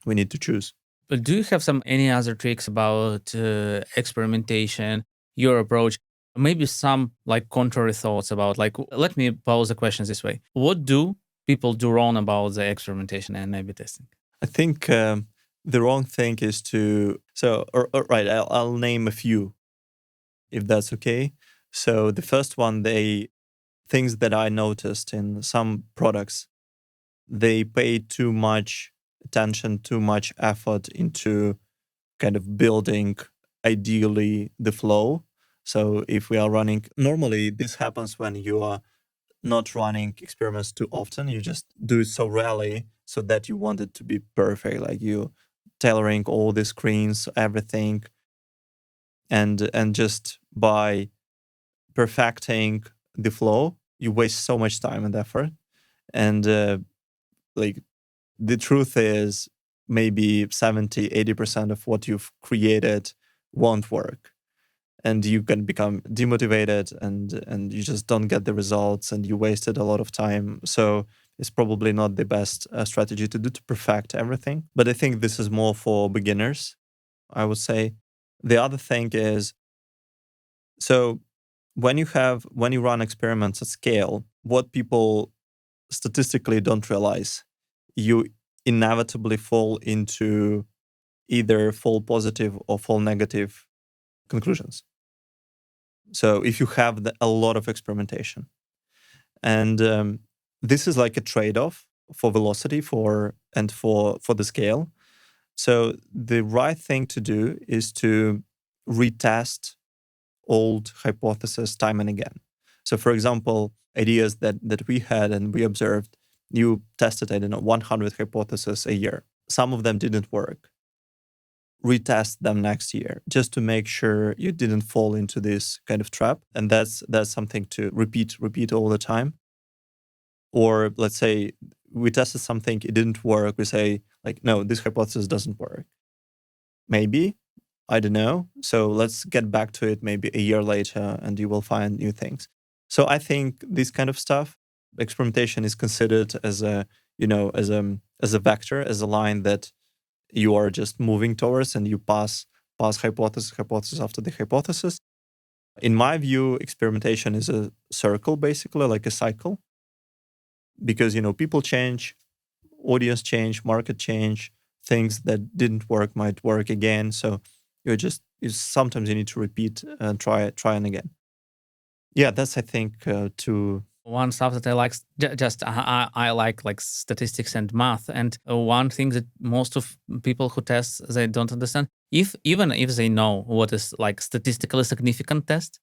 we need to choose. But do you have any other tricks about experimentation, your approach? Maybe some like contrary thoughts about let me pose the question this way. What do people do wrong about the experimentation and A/B testing? I think the wrong thing is right, I'll name a few, if that's okay. So the first one, things that I noticed in some products, they pay too much attention, too much effort into kind of building, ideally, the flow. So if we are running, normally this happens when you are not running experiments too often. You just do it so rarely so that you want it to be perfect, like you tailoring all the screens, everything. And just by perfecting the flow, you waste so much time and effort. And the truth is maybe 70-80% of what you've created won't work. And you can become demotivated and you just don't get the results and you wasted a lot of time. So it's probably not the best strategy to do to perfect everything. But I think this is more for beginners, I would say. The other thing is, so when you run experiments at scale, what people statistically don't realize, you inevitably fall into either false positive or false negative conclusions. So if you have a lot of experimentation, and this is like a trade-off for velocity for the scale. So the right thing to do is to retest old hypotheses time and again. So for example, ideas that we had and we observed, you tested, 100 hypotheses a year. Some of them didn't work. Retest them next year just to make sure you didn't fall into this kind of trap. And that's something to repeat all the time. Or let's say we tested something, it didn't work. We say no, this hypothesis doesn't work. Maybe, I don't know. So let's get back to it maybe a year later and you will find new things. So I think this kind of stuff, experimentation is considered as a vector, as a line that you are just moving towards and you pass hypothesis after the hypothesis. In my view, experimentation is a circle, basically, like a cycle. Because, people change, audience change, market change, things that didn't work might work again. So sometimes you need to repeat and try and again. Yeah, that's, I think, one stuff that I like, I like statistics and math. And one thing that most of people who test, they don't understand, even if they know what is statistically significant test,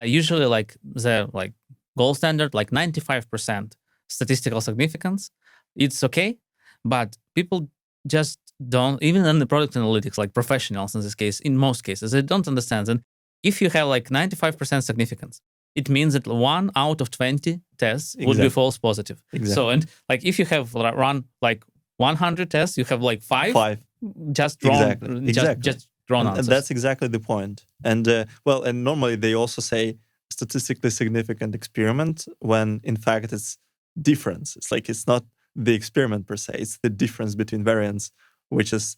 usually the gold standard, 95% statistical significance, it's okay. But people just don't, even in the product analytics, professionals in this case, in most cases, they don't understand. And if you have 95% significance, it means that 1 out of 20 tests would be false positive. Exactly. So, and if you have run 100 tests, you have five just wrong, just wrong answers. And that's exactly the point. And and normally they also say statistically significant experiment when in fact it's difference. It's it's not the experiment per se, it's the difference between variance, which is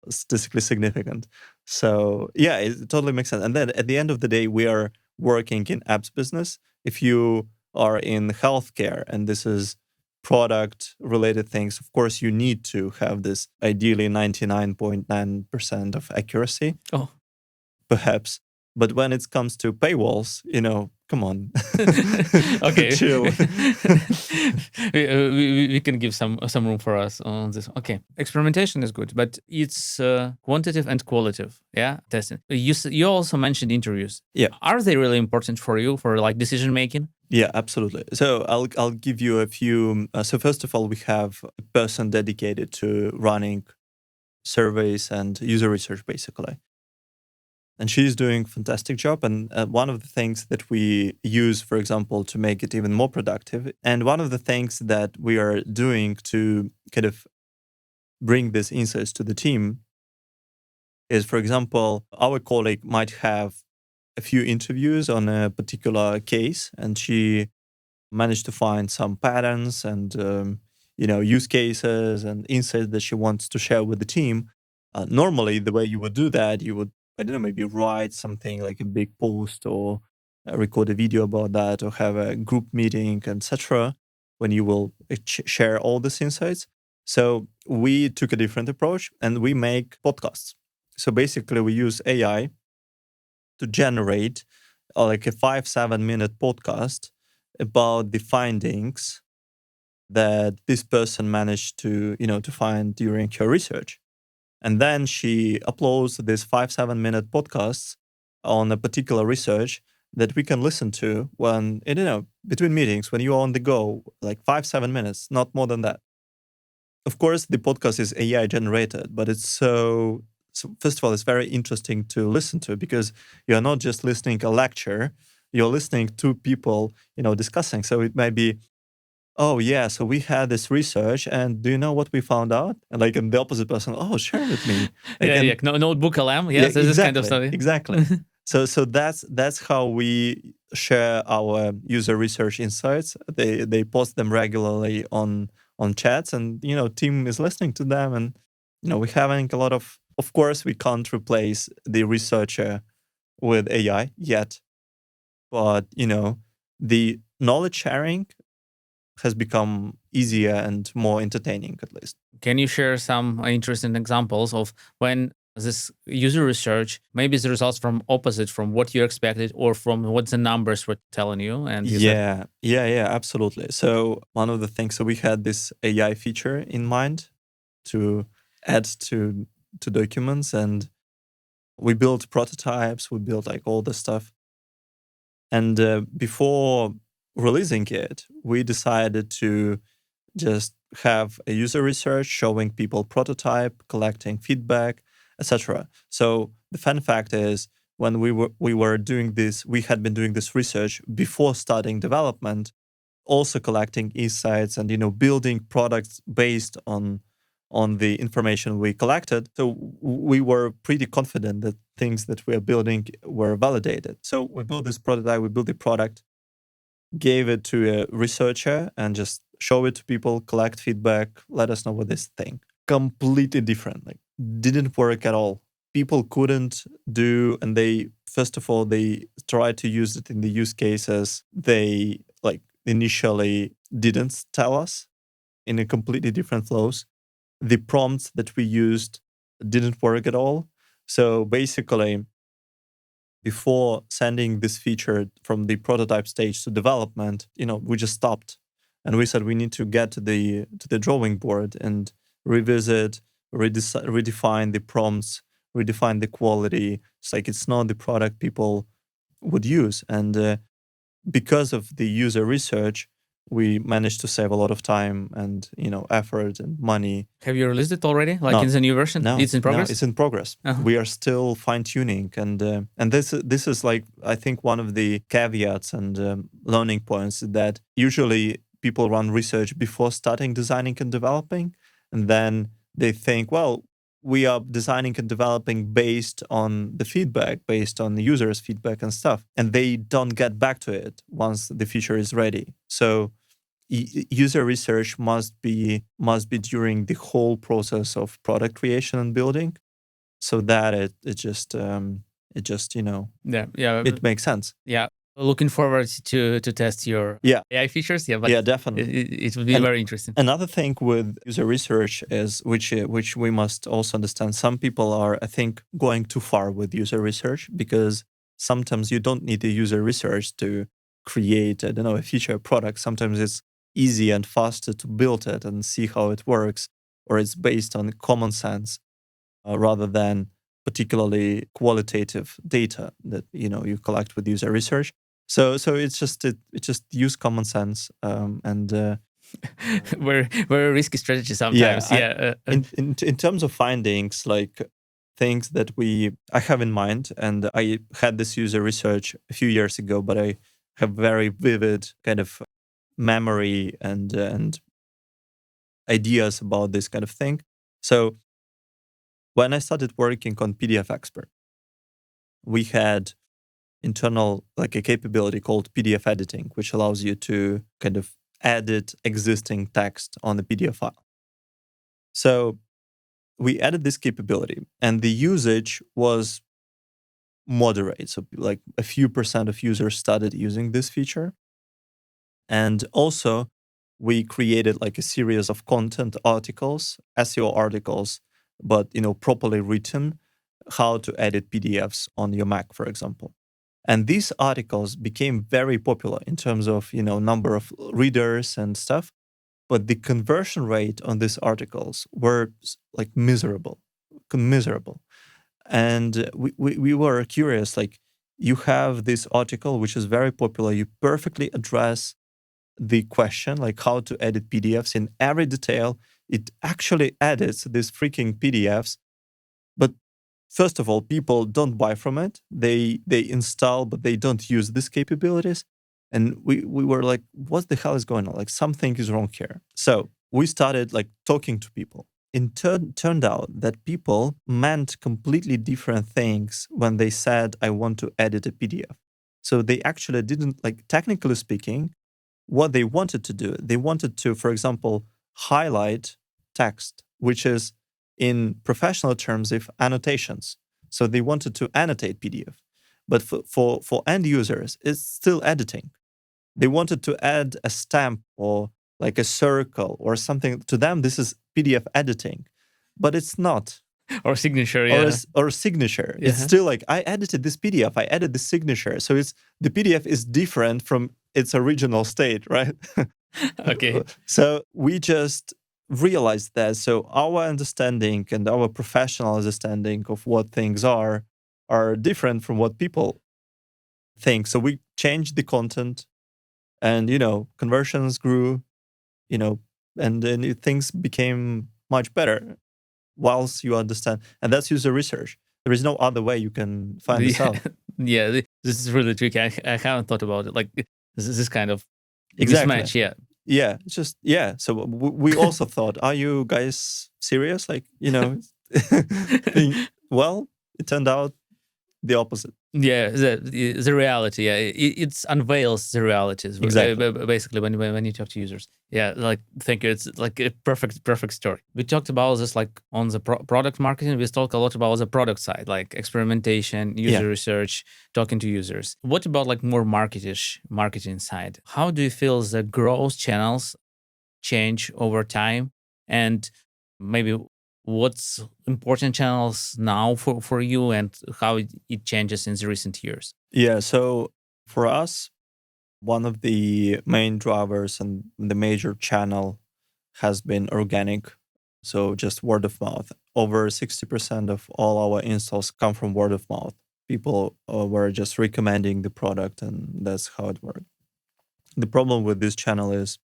statistically significant. So yeah, it totally makes sense. And then at the end of the day, we are working in apps business. If you are in healthcare and this is product related things, of course, you need to have this ideally 99.9% of accuracy. Oh, perhaps. But when it comes to paywalls, come on. Okay. Chill. we can give some room for us on this. Okay. Experimentation is good, but it's quantitative and qualitative. Yeah. Testing. You also mentioned interviews. Yeah. Are they really important for you for like decision making? Yeah, absolutely. So I'll give you a few. So first of all, we have a person dedicated to running surveys and user research, basically. And she's doing a fantastic job. And one of the things that we use, for example, to make it even more productive, and one of the things that we are doing to kind of bring these insights to the team is, for example, our colleague might have a few interviews on a particular case, and she managed to find some patterns and use cases and insights that she wants to share with the team. Normally, the way you would do that, you would, I don't know, maybe write something like a big post or record a video about that or have a group meeting, etc., when you will share all these insights. So we took a different approach and we make podcasts. So basically, we use AI to generate like a 5-7 minute podcast about the findings that this person managed to find during her research. And then she uploads this 5-7 minute podcasts on a particular research that we can listen to when, between meetings, when you are on the go, like 5-7 minutes, not more than that. Of course, the podcast is AI generated, but it's so first of all, it's very interesting to listen to because you're not just listening a lecture, you're listening to people, discussing. So it might be, oh yeah, so we had this research, and do you know what we found out? And like, and the opposite person, oh, share with me. Like, Notebook LM, yes, this exactly, kind of stuff. Exactly. So that's how we share our user research insights. They post them regularly on chats, and team is listening to them, and we're having a lot of. Of course, we can't replace the researcher with AI yet, but the knowledge sharing has become easier and more entertaining, at least. Can you share some interesting examples of when this user research maybe the results from opposite from what you expected or from what the numbers were telling you? And yeah, absolutely. So one of the things, so we had this AI feature in mind to add to documents, and we built prototypes, we built like all this stuff. And before releasing it, we decided to just have a user research showing people prototype, collecting feedback, etc. So the fun fact is, when we were doing this, we had been doing this research before starting development, also collecting insights and building products based on the information we collected. So we were pretty confident that things that we are building were validated. So we built this prototype, we built the product, gave it to a researcher and just show it to people, collect feedback, let us know what this thing. Completely different, like didn't work at all. People couldn't do, and they, first of all, they tried to use it in the use cases. They initially didn't tell us in a completely different flows. The prompts that we used didn't work at all. So basically, before sending this feature from the prototype stage to development, we just stopped, and we said we need to get to the drawing board and revisit, redefine the prompts, redefine the quality. It's like it's not the product people would use, and because of the user research, we managed to save a lot of time and effort and money. Have you released it already? Like in the new version? No, it's in progress. No, it's in progress. Uh-huh. We are still fine tuning, and this is like, I think, one of the caveats and learning points, that usually people run research before starting designing and developing, and then they think, well, we are designing and developing based on the feedback, based on the users' feedback and stuff, and they don't get back to it once the feature is ready. So user research must be during the whole process of product creation and building, so that it just it makes sense. Yeah. Looking forward to test your AI features. Yeah, but definitely. It would be very interesting. Another thing with user research is which we must also understand. Some people are, I think, going too far with user research because sometimes you don't need the user research to create, I don't know, a feature, product. Sometimes it's easy and faster to build it and see how it works, or it's based on common sense rather than particularly qualitative data that you collect with user research. So it's just use common sense and very risky strategy sometimes. In terms of findings, like things that I have in mind, and I had this user research a few years ago, but I have very vivid kind of memory and ideas about this kind of thing. So when I started working on PDF Expert, we had internal like a capability called PDF editing, which allows you to kind of edit existing text on the PDF file. So we added this capability, and the usage was moderate. So like a few percent of users started using this feature. And also we created like a series of content articles, SEO articles, but properly written, how to edit PDFs on your Mac, for example. And these articles became very popular in terms of number of readers and stuff, but the conversion rate on these articles were like miserable. And we were curious, like, you have this article which is very popular, you perfectly address the question, like how to edit PDFs in every detail. It actually edits these freaking PDFs, but first of all, people don't buy from it. They install, but they don't use these capabilities. And we were like, what the hell is going on? Like, something is wrong here. So we started like talking to people. It turned out that people meant completely different things when they said, I want to edit a PDF. So they actually didn't, like, technically speaking, what they wanted to do. They wanted to, for example, highlight text, which is in professional terms, if annotations. So they wanted to annotate PDF. But for end users, it's still editing. They wanted to add a stamp or like a circle or something. To them, this is PDF editing, but it's not. Or signature, or signature. It's still like, I edited this PDF, I added the signature. So the PDF is different from its original state, right? Okay. So we just realized that. So our understanding and our professional understanding of what things are different from what people think. So we changed the content, and conversions grew, and then things became much better whilst you understand. And that's user research. There is no other way you can find this out. Yeah, this is really tricky. I haven't thought about it. Like, this is kind of exactly. mismatch. Yeah, it's just, So we also thought, are you guys serious? Like, well, it turned out the opposite. Yeah, the reality. Yeah, it unveils the realities. Exactly. Basically, when you talk to users. Yeah, like, thank you. It's like a perfect story. We talked about this like on the product marketing. We talk a lot about the product side, like experimentation, user research, talking to users. What about like more marketing side? How do you feel the growth channels change over time, and maybe what's important channels now for you, and how it changes in the recent years? Yeah, so for us, one of the main drivers and the major channel has been organic. So just word of mouth. Over 60% of all our installs come from word of mouth. People were just recommending the product, and that's how it worked. The problem with this channel is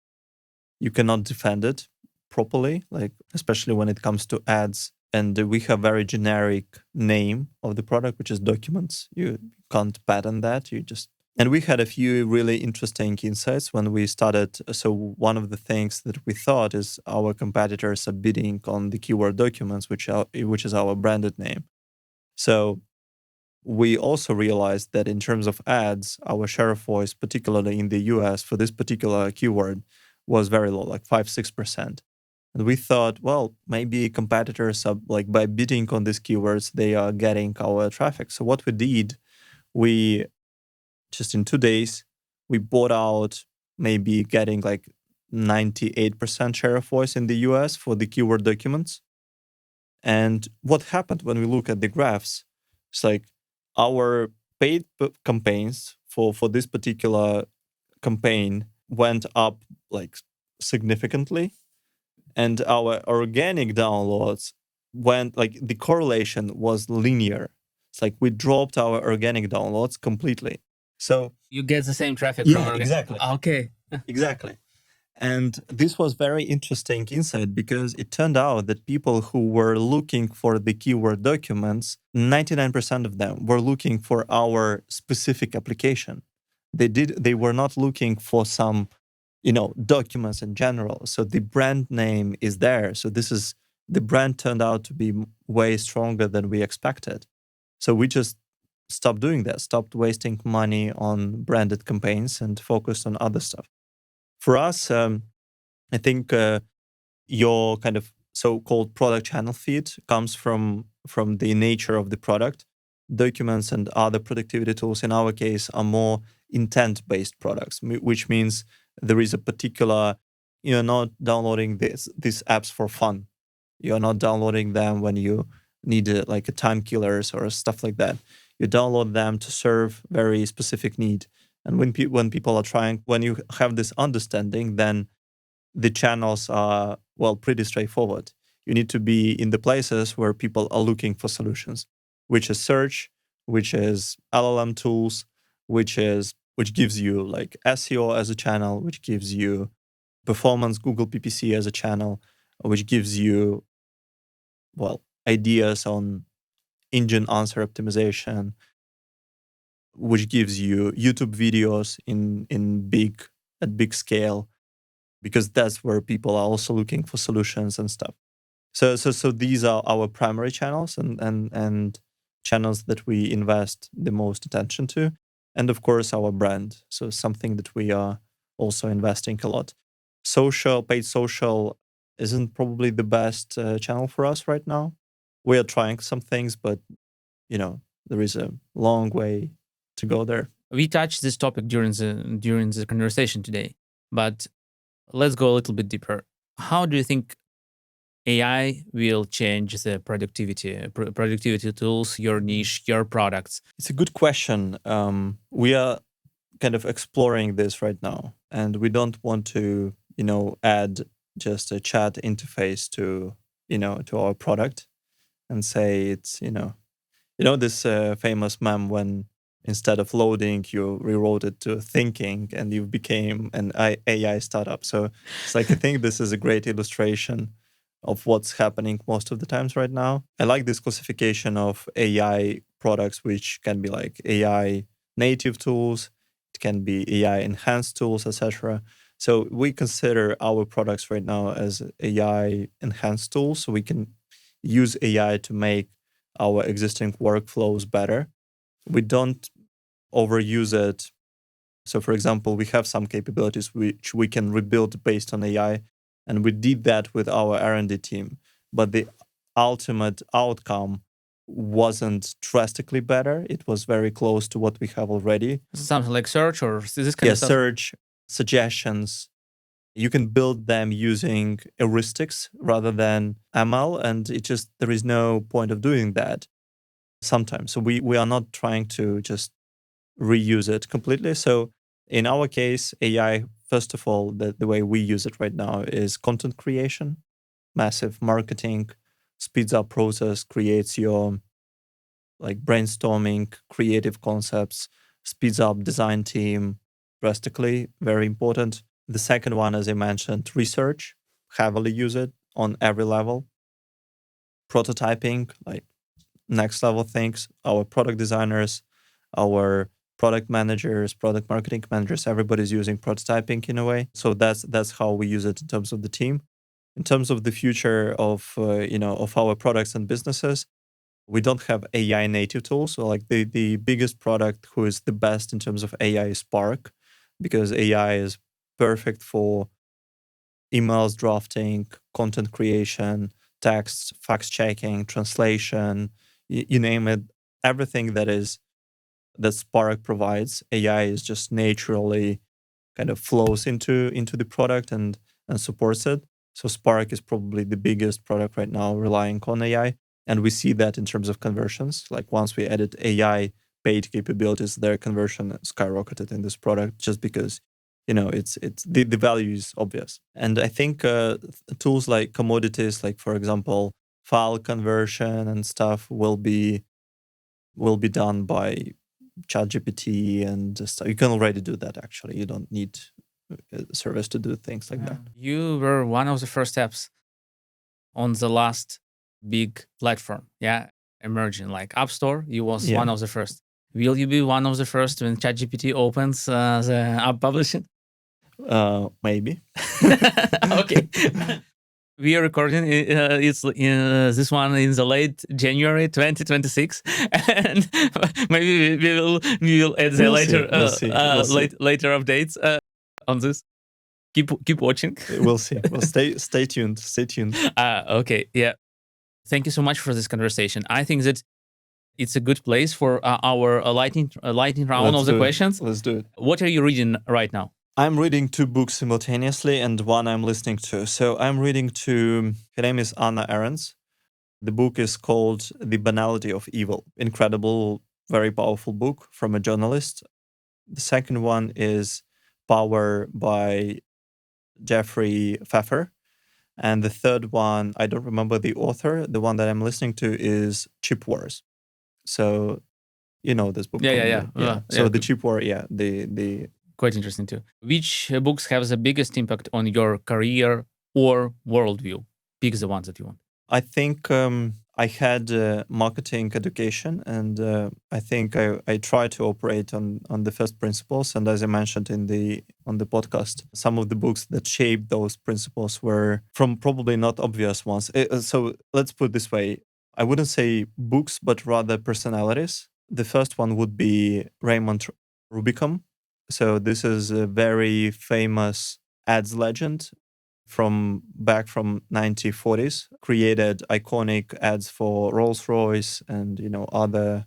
you cannot defend it properly, like especially when it comes to ads. And we have very generic name of the product, which is documents. You can't patent that. And we had a few really interesting insights when we started. So one of the things that we thought is our competitors are bidding on the keyword documents, which is our branded name. So we also realized that in terms of ads, our share of voice, particularly in the US for this particular keyword, was very low, like 5-6%. And we thought, well, maybe competitors are, like, by bidding on these keywords, they are getting our traffic. So what we did, we just in 2 days, we bought out maybe getting like 98% share of voice in the US for the keyword documents. And what happened when we look at the graphs, it's like our paid campaigns for this particular campaign went up like significantly. And our organic downloads went like the correlation was linear. It's like we dropped our organic downloads completely. So you get the same traffic from organic. Exactly. Okay. Exactly. And this was very interesting insight because it turned out that people who were looking for the keyword documents, 99% of them were looking for our specific application. They were not looking for some, documents in general. So the brand name is there. So the brand turned out to be way stronger than we expected. So we just stopped doing that, stopped wasting money on branded campaigns and focused on other stuff. For us, I think your kind of so-called product channel feed comes from the nature of the product. Documents and other productivity tools, in our case, are more intent-based products, which means there is a particular, you're not downloading these apps for fun. You're not downloading them when you need like a time killers or stuff like that. You download them to serve very specific need. And when people are trying, when you have this understanding, then the channels are, pretty straightforward. You need to be in the places where people are looking for solutions, which is search, which is LLM tools, which gives you like SEO as a channel, which gives you performance Google PPC as a channel, which gives you, ideas on engine answer optimization, which gives you YouTube videos at big scale, because that's where people are also looking for solutions and stuff. So these are our primary channels and channels that we invest the most attention to. And of course, our brand. So something that we are also investing a lot. Paid social isn't probably the best channel for us right now. We are trying some things, but there is a long way to go there. We touched this topic during the conversation today, but let's go a little bit deeper. How do you think AI will change the productivity tools, your niche, your products? It's a good question. We are kind of exploring this right now, and we don't want to, add just a chat interface to our product and say it's, this famous meme when instead of loading, you rewrote it to thinking and you became an AI startup. So it's like, I think this is a great illustration of what's happening most of the times right now. I like this classification of AI products, which can be like AI native tools, it can be AI enhanced tools, etc. So we consider our products right now as AI enhanced tools. So we can use AI to make our existing workflows better. We don't overuse it. So for example, we have some capabilities which we can rebuild based on AI, and we did that with our R&D team. But the ultimate outcome wasn't drastically better. It was very close to what we have already. Something like search or this kind of stuff? Search, suggestions. You can build them using heuristics rather than ML, and there is no point of doing that sometimes. So we are not trying to just reuse it completely. So in our case, AI, first of all, the way we use it right now is content creation, massive marketing, speeds up process, creates your like brainstorming, creative concepts, speeds up design team drastically, very important. The second one, as I mentioned, research, heavily use it on every level. Prototyping, like next level things, our product designers, our product managers, product marketing managers, everybody's using prototyping in a way. So that's how we use it in terms of the team. In terms of the future of of our products and businesses, we don't have AI native tools. So like the biggest product who is the best in terms of AI is Spark, because AI is perfect for emails drafting, content creation, text, fact checking, translation, you name it, everything that is that Spark provides. AI is just naturally kind of flows into the product and supports it. So Spark is probably the biggest product right now relying on AI. And we see that in terms of conversions. Like once we added AI paid capabilities, their conversion skyrocketed in this product just because, it's the value is obvious. And I think tools like commodities, like for example, file conversion and stuff will be done by ChatGPT and stuff. You can already do that actually. You don't need a service to do things like that. You were one of the first steps on the last big platform, emerging like App Store. You was one of the first. Will you be one of the first when ChatGPT opens the app publishing? Maybe. Okay. We are recording it's this one in the late January 2026 and maybe we will add the later updates on this. Keep watching. We'll see. Well, stay tuned. Okay, yeah. Thank you so much for this conversation. I think that it's a good place for our lightning round of the questions. Let's do it. What are you reading right now? I'm reading 2 books simultaneously and one I'm listening to. So I'm reading her name is Anna Arendt. The book is called The Banality of Evil. Incredible, very powerful book from a journalist. The second one is Power by Jeffrey Pfeffer. And the third one, I don't remember the author. The one that I'm listening to is Chip Wars. So, this book. So the Chip War, the quite interesting too. Which books have the biggest impact on your career or worldview? Pick the ones that you want. I think I had marketing education, and I think I try to operate on the first principles. And as I mentioned on the podcast, some of the books that shaped those principles were from probably not obvious ones. So let's put it this way. I wouldn't say books, but rather personalities. The first one would be Raymond Rubicam. So this is a very famous ads legend from 1940s, created iconic ads for Rolls-Royce and other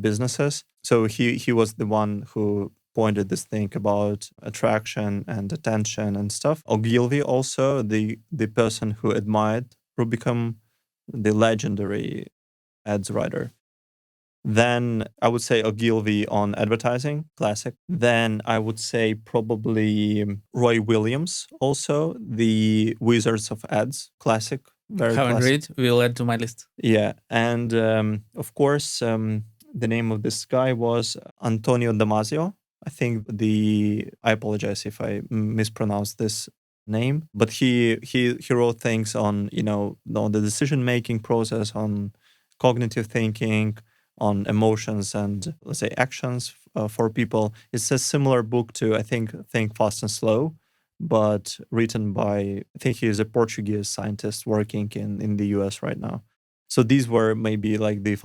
businesses. So he was the one who pointed this thing about attraction and attention and stuff. Ogilvy also, the person who admired Rubicam, the legendary ads writer. Then I would say Ogilvy on advertising, classic. Then I would say probably Roy Williams, also the Wizards of Ads, classic. Very haven't read. We'll add to my list. Yeah, and of course the name of this guy was Antonio Damasio. I think I apologize if I mispronounce this name, but he wrote things on on the decision making process, on cognitive thinking, on emotions and, let's say, actions for people. It's a similar book to, I think Fast and Slow, but written by, I think he is a Portuguese scientist working in the US right now. So these were maybe like the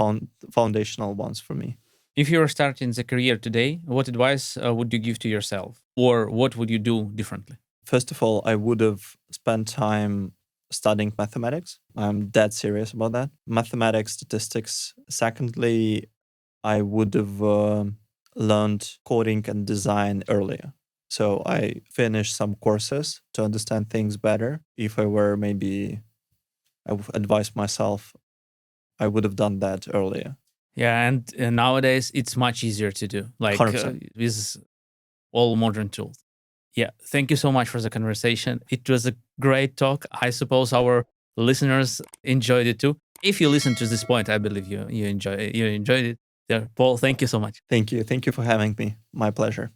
foundational ones for me. If you were starting the career today, what advice would you give to yourself? Or what would you do differently? First of all, I would have spent time studying mathematics. I'm dead serious about that. Mathematics, statistics. Secondly, I would have learned coding and design earlier. So I finished some courses to understand things better. If I were I would advise myself, I would have done that earlier. Yeah, and nowadays it's much easier to do, like with all modern tools. Yeah, thank you so much for the conversation. It was a great talk. I suppose our listeners enjoyed it too. If you listened to this point, I believe you enjoyed it. Yeah, Paul, thank you so much. Thank you. Thank you for having me. My pleasure.